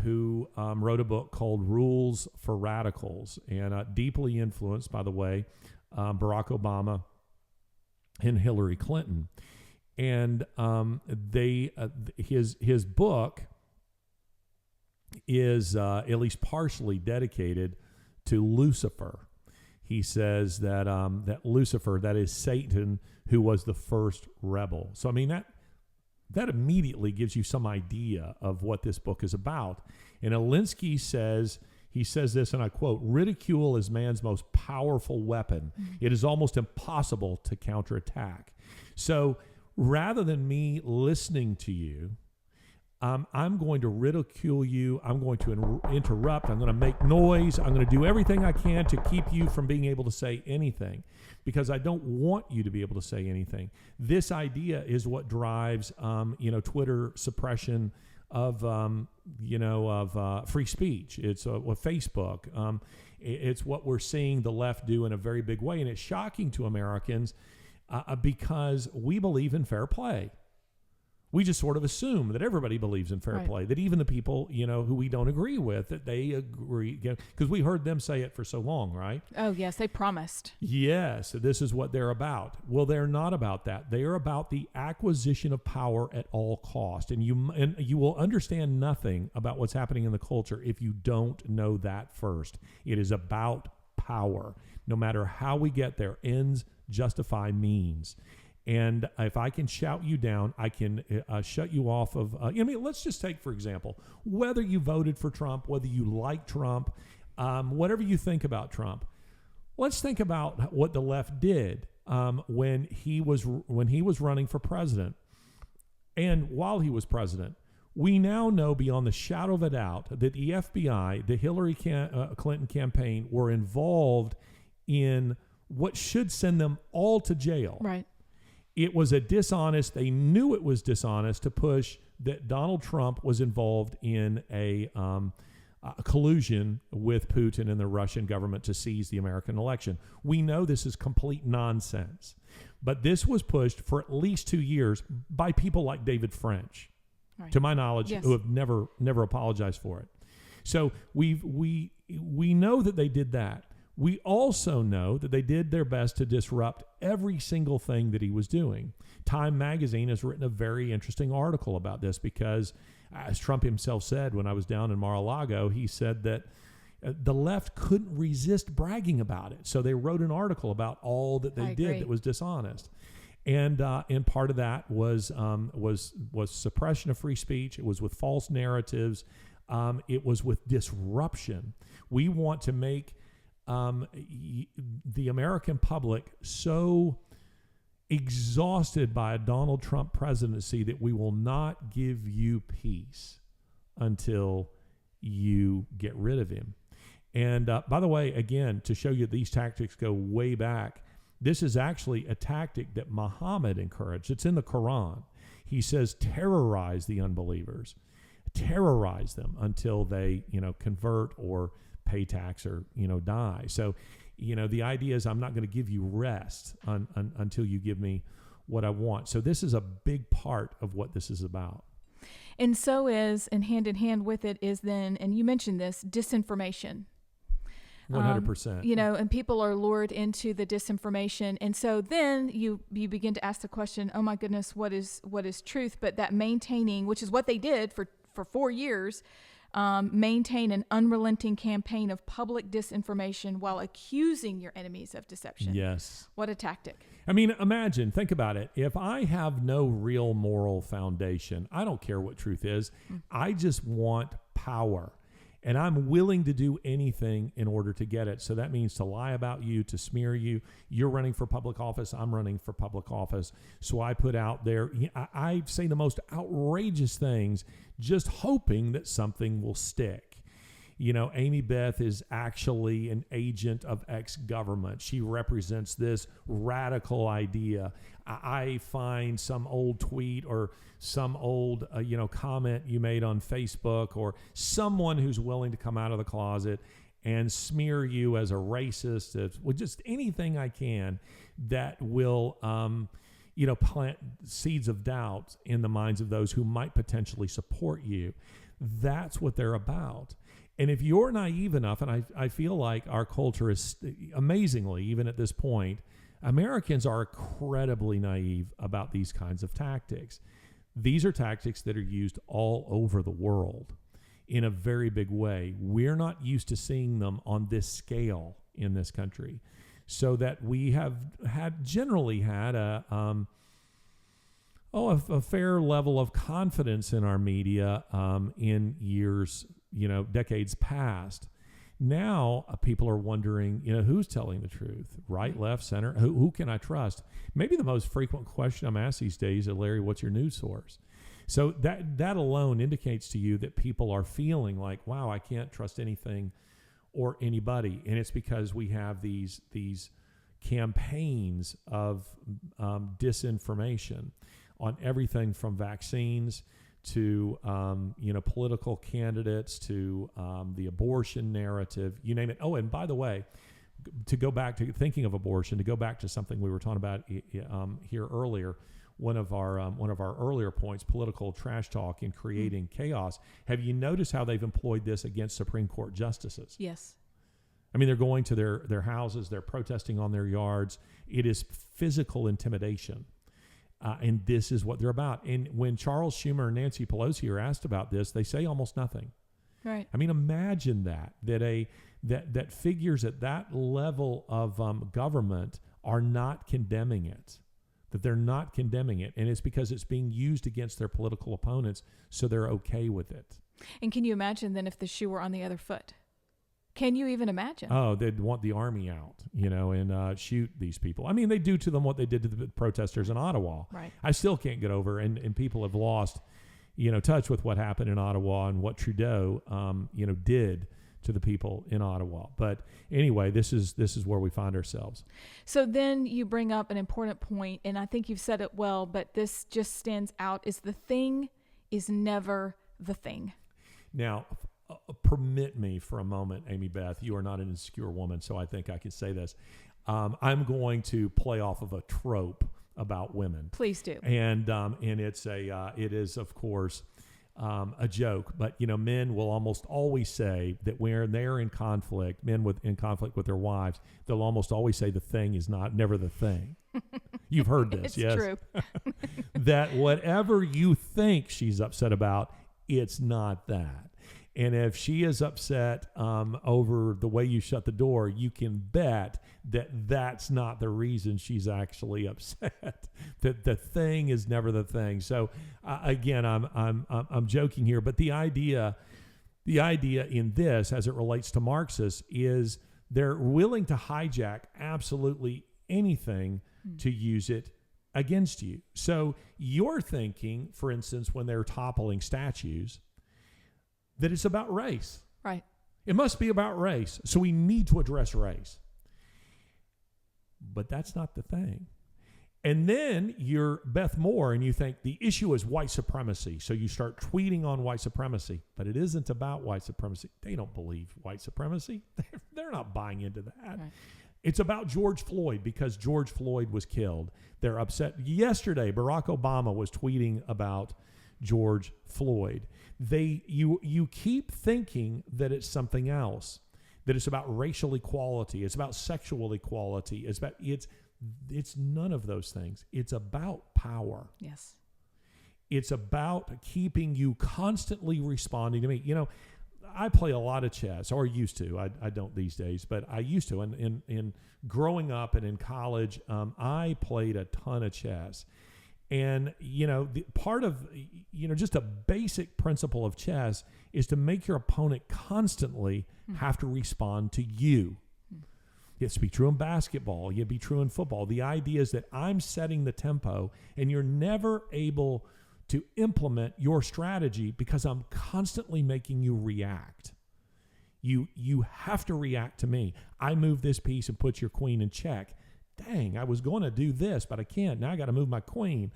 who wrote a book called Rules for Radicals, and deeply influenced, by the way, Barack Obama and Hillary Clinton. And his book is at least partially dedicated to Lucifer. He says that that Lucifer, that is Satan, who was the first rebel. So I mean that immediately gives you some idea of what this book is about. And Alinsky says this, and I quote, "Ridicule is man's most powerful weapon. Mm-hmm. It is almost impossible to counterattack." So rather than me listening to you, I'm going to ridicule you. I'm going to interrupt. I'm going to make noise. I'm going to do everything I can to keep you from being able to say anything, because I don't want you to be able to say anything. This idea is what drives, Twitter suppression of, free speech. It's what Facebook. It's what we're seeing the left do in a very big way, and it's shocking to Americans because we believe in fair play. We just sort of assume that everybody believes in fair play, that even the people, who we don't agree with, that they agree, because we heard them say it for so long, right? Oh, yes, they promised. Yes, this is what they're about. Well, they're not about that. They are about the acquisition of power at all cost. And you will understand nothing about what's happening in the culture if you don't know that first. It is about power. No matter how we get there, ends justify means. And if I can shout you down, I can shut you off of, let's just take, for example, whether you voted for Trump, whether you like Trump, whatever you think about Trump. Let's think about what the left did when he was running for president. And while he was president, we now know beyond the shadow of a doubt that the FBI, the Hillary Clinton campaign, were involved in what should send them all to jail. Right. It was they knew it was dishonest to push that Donald Trump was involved in a collusion with Putin and the Russian government to seize the American election. We know this is complete nonsense. But this was pushed for at least 2 years by people like David French, to my knowledge, yes, who have never apologized for it. So we know that they did that. We also know that they did their best to disrupt every single thing that he was doing. Time magazine has written a very interesting article about this because, as Trump himself said when I was down in Mar-a-Lago, he said that the left couldn't resist bragging about it. So they wrote an article about all that they did that was dishonest. And part of that was suppression of free speech. It was with false narratives. It was with disruption. We want to make the American public so exhausted by a Donald Trump presidency that we will not give you peace. until you get rid of him. And by the way, again, to show you these tactics go way back, this is actually a tactic that Muhammad encouraged. It's in the Quran. He says, terrorize the unbelievers. Terrorize them until they, convert or pay tax or, die. So, the idea is I'm not going to give you rest until you give me what I want. So this is a big part of what this is about. And so is, and hand in hand with it is then, and you mentioned this, disinformation. 100%. And people are lured into the disinformation. And so then you begin to ask the question, oh my goodness, what is truth? But that maintaining, which is what they did for 4 years, maintain an unrelenting campaign of public disinformation while accusing your enemies of deception. Yes. What a tactic. I mean, think about it. If I have no real moral foundation, I don't care what truth is. I just want power. And I'm willing to do anything in order to get it. So that means to lie about you, to smear you. You're running for public office. I'm running for public office. So I put out there, I say the most outrageous things, just hoping that something will stick. Amie Beth is actually an agent of ex-government. She represents this radical idea. I find some old tweet or some old, comment you made on Facebook, or someone who's willing to come out of the closet and smear you as a racist, with just anything I can that will, plant seeds of doubt in the minds of those who might potentially support you. That's what they're about. And if you're naive enough, and I feel like our culture is amazingly, even at this point, Americans are incredibly naive about these kinds of tactics. These are tactics that are used all over the world in a very big way. We're not used to seeing them on this scale in this country, so that we have generally had a fair level of confidence in our media in years, decades past. Now people are wondering, who's telling the truth? Right, left, center? Who can I trust? Maybe the most frequent question I'm asked these days is, Larry, what's your news source? So that alone indicates to you that people are feeling like, wow, I can't trust anything or anybody. And it's because we have these campaigns of disinformation on everything from vaccines to political candidates, to the abortion narrative, you name it. Oh, and by the way, to go back to thinking of abortion, to go back to something we were talking about here earlier, one of our earlier points, political trash talk and creating chaos. Have you noticed how they've employed this against Supreme Court justices? Yes. I mean, they're going to their houses, they're protesting on their yards. It is physical intimidation. And this is what they're about. And when Charles Schumer and Nancy Pelosi are asked about this, they say almost nothing. Right. I mean, imagine that figures at that level of government are not condemning it, that they're not condemning it. And it's because it's being used against their political opponents, so they're okay with it. And can you imagine then if the shoe were on the other foot? Can you even imagine? Oh, they'd want the army out, and shoot these people. I mean, they do to them what they did to the protesters in Ottawa. Right. I still can't get over, and people have lost, touch with what happened in Ottawa and what Trudeau, did to the people in Ottawa. But anyway, this is where we find ourselves. So then you bring up an important point, and I think you've said it well, but this just stands out, is the thing is never the thing. Now, permit me for a moment, Amie Beth. You are not an insecure woman, so I think I can say this. I'm going to play off of a trope about women. Please do. And it's it is of course a joke, but men will almost always say that when they're in conflict, in conflict with their wives, they'll almost always say the thing is never the thing. You've heard this, it's yes? True. That whatever you think she's upset about, it's not that. And if she is upset over the way you shut the door, you can bet that that's not the reason she's actually upset. That the thing is never the thing. So again, I'm joking here, but the idea in this, as it relates to Marxists, is they're willing to hijack absolutely anything to use it against you. So you're thinking, for instance, when they're toppling statues, that it's about race. Right. It must be about race. So we need to address race. But that's not the thing. And then you're Beth Moore and you think the issue is white supremacy. So you start tweeting on white supremacy, but it isn't about white supremacy. They don't believe white supremacy. They're not buying into that. Right. It's about George Floyd because George Floyd was killed. They're upset. Yesterday, Barack Obama was tweeting about George Floyd. You keep thinking that it's something else, that it's about racial equality, it's about sexual equality, it's none of those things. It's about power. Yes. It's about keeping you constantly responding to me. You know, I play a lot of chess, or used to. I don't these days, but I used to. And in growing up and in college, I played a ton of chess. And, you know, part of, you know, just a basic principle of chess is to make your opponent constantly have to respond to you. It's be true in basketball. It'd be true in football. The idea is that I'm setting the tempo and you're never able to implement your strategy because I'm constantly making you react. You have to react to me. I move this piece and put your queen in check. Dang, I was going to do this, but I can't. Now I got to move my queen.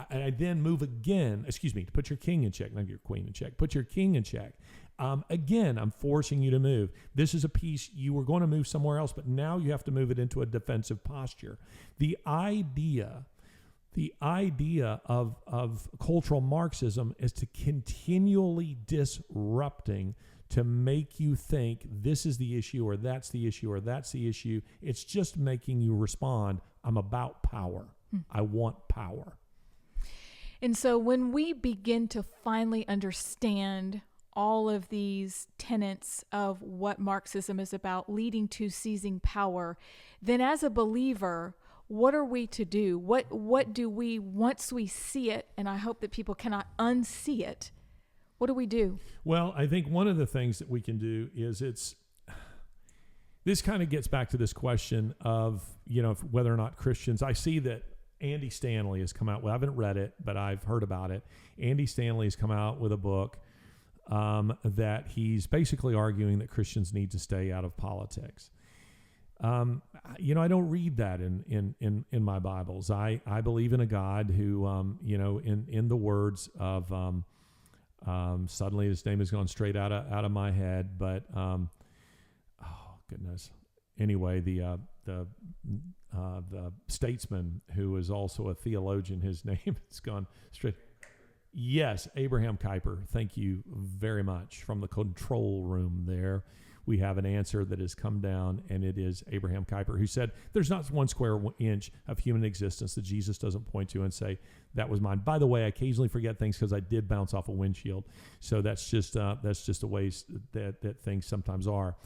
I then move again. Excuse me, to put your king in check, not your queen in check. Put your king in check. Again, I'm forcing you to move. This is a piece you were going to move somewhere else, but now you have to move it into a defensive posture. The idea of cultural Marxism is to continually disrupting to make you think this is the issue or that's the issue or that's the issue. It's just making you respond, I'm about power. I want power. And so when we begin to finally understand all of these tenets of what Marxism is about, leading to seizing power, then as a believer, what are we to do? What do we, once we see it, and I hope that people cannot unsee it, what do we do? Well, I think one of the things that we can do is this kind of gets back to this question of, you know, whether or not Christians, I see that Andy Stanley has come out, well, I haven't read it, but I've heard about it. Andy Stanley has come out with a book that he's basically arguing that Christians need to stay out of politics. You know, I don't read that in my Bibles. I believe in a God who, you know, in the words of, suddenly his name has gone straight out of my head, but, oh goodness. Anyway, the statesman who is also a theologian, his name has gone straight. Yes, Abraham Kuyper. Thank you very much. From the control room there, we have an answer that has come down, and it is Abraham Kuyper, who said, there's not 1 square inch of human existence that Jesus doesn't point to and say, that was mine. By the way, I occasionally forget things because I did bounce off a windshield. So that's just the ways that things sometimes are.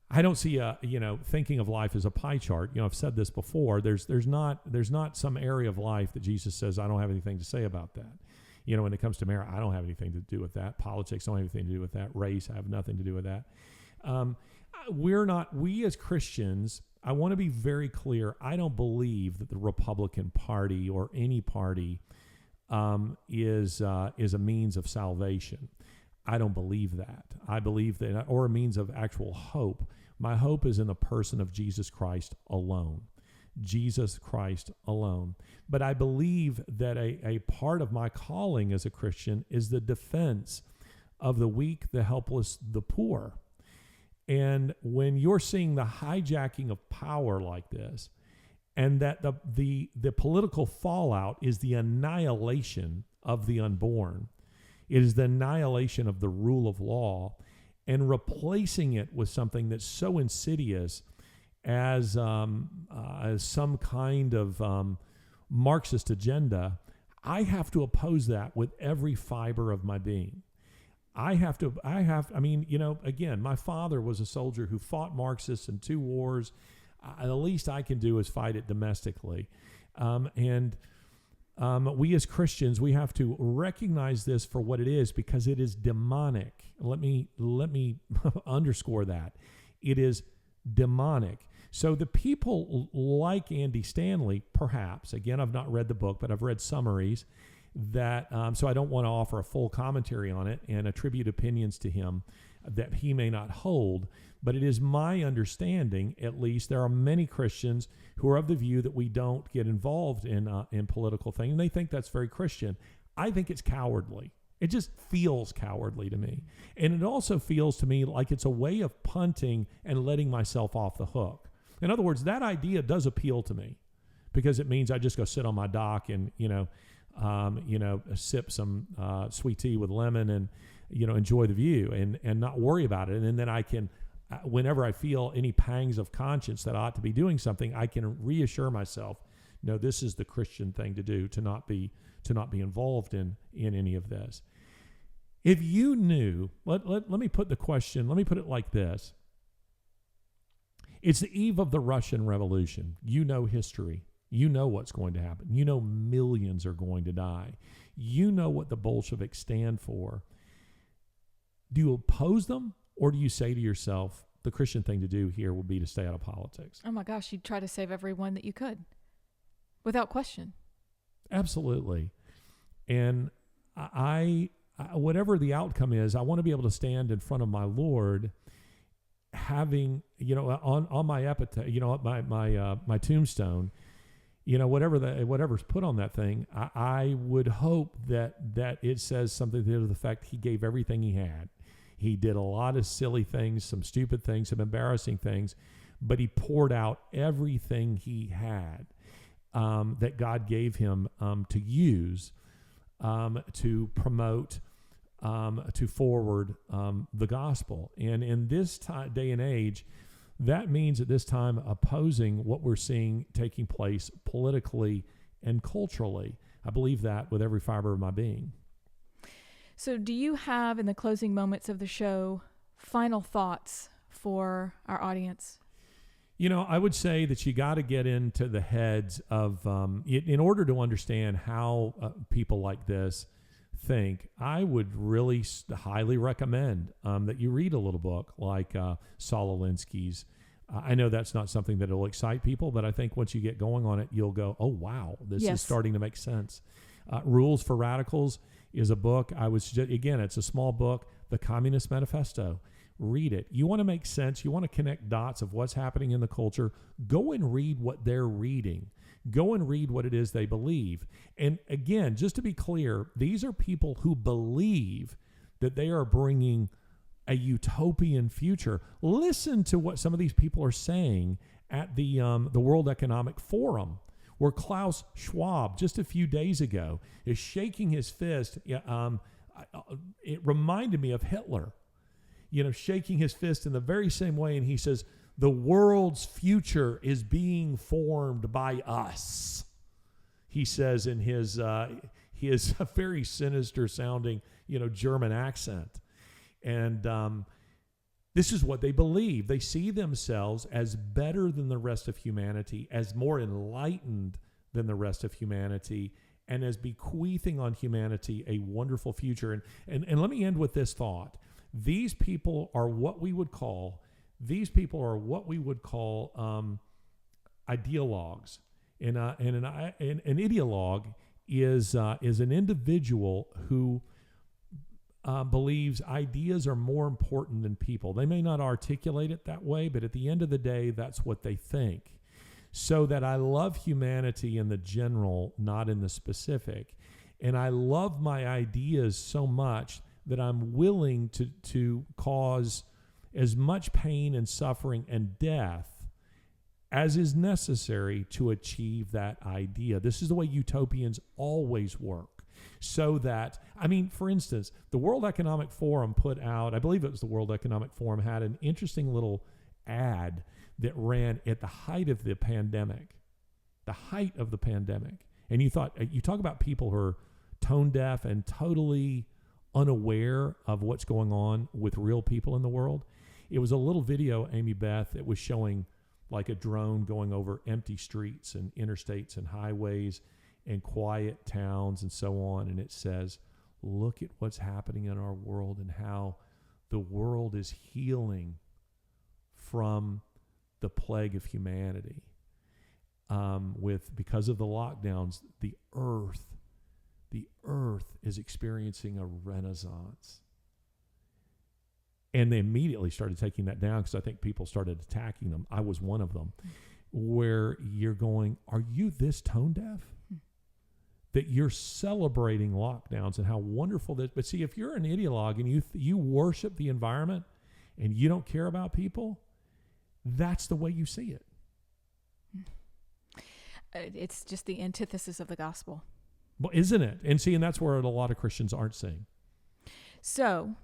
I don't see you know, thinking of life as a pie chart. You know, I've said this before. There's not some area of life that Jesus says, I don't have anything to say about that. You know, when it comes to marriage, I don't have anything to do with that. Politics don't have anything to do with that. Race, I have nothing to do with that. We as Christians, I want to be very clear. I don't believe that the Republican Party or any party is a means of salvation. I don't believe that. I believe that, or a means of actual hope. My hope is in the person of Jesus Christ alone. Jesus Christ alone. But I believe that a part of my calling as a Christian is the defense of the weak, the helpless, the poor. And when you're seeing the hijacking of power like this, and that the political fallout is the annihilation of the unborn, it is the annihilation of the rule of law, and replacing it with something that's so insidious as some kind of Marxist agenda, I have to oppose that with every fiber of my being. I mean, you know, again, my father was a soldier who fought Marxists in 2 wars. The least I can do is fight it domestically. We as Christians, we have to recognize this for what it is, because it is demonic. Let me underscore that. It is demonic. So the people like Andy Stanley, perhaps, again, I've not read the book, but I've read summaries, that, so I don't want to offer a full commentary on it and attribute opinions to him that he may not hold. But it is my understanding, at least, there are many Christians who are of the view that we don't get involved in political things. And they think that's very Christian. I think it's cowardly. It just feels cowardly to me. And it also feels to me like it's a way of punting and letting myself off the hook. In other words, that idea does appeal to me because it means I just go sit on my dock and, sip some sweet tea with lemon and, enjoy the view and not worry about it. And then I can, whenever I feel any pangs of conscience that I ought to be doing something, I can reassure myself, no, this is the Christian thing to do, to not be involved in any of this. If you knew, let me put the question, let me put it like this. It's the eve of the Russian Revolution. You know history. You know what's going to happen. You know millions are going to die. You know what the Bolsheviks stand for. Do you oppose them, or do you say to yourself, the Christian thing to do here would be to stay out of politics? Oh my gosh, you'd try to save everyone that you could, without question. Absolutely. And I whatever the outcome is, I want to be able to stand in front of my Lord having, on my epitaph, my tombstone, whatever's put on that thing, I would hope that it says something to the fact he gave everything he had. He did a lot of silly things, some stupid things, some embarrassing things, but he poured out everything he had that God gave him to use to promote, to forward the gospel. And in this day and age, that means at this time opposing what we're seeing taking place politically and culturally. I believe that with every fiber of my being. So do you have, in the closing moments of the show, final thoughts for our audience? I would say that you got to get into the heads of, in order to understand how people like this think, I would really highly recommend that you read a little book like Saul Alinsky's. I know that's not something that will excite people, but I think once you get going on it, you'll go, oh, wow, this is starting to make sense. Rules for Radicals is a book. It's a small book, The Communist Manifesto. Read it. You want to make sense. You want to connect dots of what's happening in the culture. Go and read what they're reading. Go and read what it is they believe. And again, just to be clear, these are people who believe that they are bringing a utopian future. Listen to what some of these people are saying at the World Economic Forum, where Klaus Schwab just a few days ago is shaking his fist. It reminded me of Hitler, shaking his fist in the very same way. And he says, the world's future is being formed by us. He says in his very sinister sounding, German accent. And this is what they believe. They see themselves as better than the rest of humanity, as more enlightened than the rest of humanity, and as bequeathing on humanity a wonderful future. And let me end with this thought. These people are what we would call ideologues. And an ideologue is an individual who believes ideas are more important than people. They may not articulate it that way, but at the end of the day, that's what they think. So that I love humanity in the general, not in the specific. And I love my ideas so much that I'm willing to cause as much pain and suffering and death as is necessary to achieve that idea. This is the way utopians always work. So that, for instance, the World Economic Forum put out, I believe it was the World Economic Forum, had an interesting little ad that ran at the height of the pandemic. And you talk about people who are tone deaf and totally unaware of what's going on with real people in the world. It was a little video, Amie Beth, that was showing like a drone going over empty streets and interstates and highways and quiet towns and so on. And it says, look at what's happening in our world and how the world is healing from the plague of humanity. Because of the lockdowns, the earth the earth is experiencing a renaissance. And they immediately started taking that down because I think people started attacking them. I was one of them, where you're going, are you this tone deaf? That you're celebrating lockdowns and how wonderful this. But see, if you're an ideologue and you worship the environment and you don't care about people, that's the way you see it. It's just the antithesis of the gospel. Well, isn't it? And that's where a lot of Christians aren't seeing. So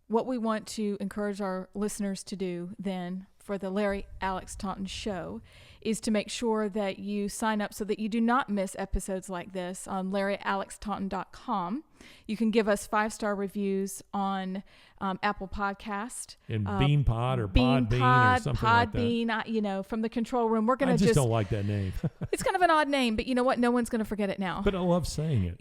what we want to encourage our listeners to do then for the Larry Alex Taunton Show is to make sure that you sign up so that you do not miss episodes like this on LarryAlexTaunton.com. You can give us 5-star reviews on Apple Podcast. And BeanPod or Podbean or something like that. Podbean, from the control room. We're going I to just don't like that name. It's kind of an odd name, but you know what? No one's going to forget it now. But I love saying it.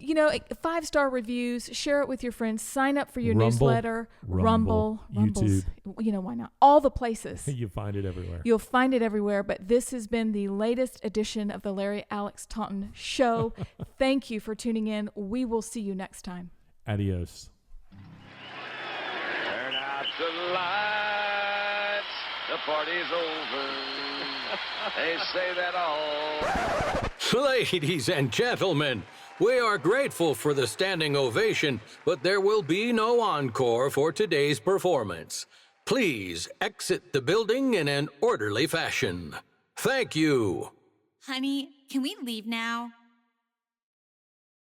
5-star reviews, share it with your friends, sign up for your Rumble, newsletter, Rumbles, YouTube. Why not? All the places. You find it everywhere. You'll find it everywhere, but this has been the latest edition of the Larry Alex Taunton Show. Thank you for tuning in. We will see you next time. Adios. Turn out the lights. The party's over. They say that all. Ladies and gentlemen, we are grateful for the standing ovation, but there will be no encore for today's performance. Please exit the building in an orderly fashion. Thank you. Honey, can we leave now?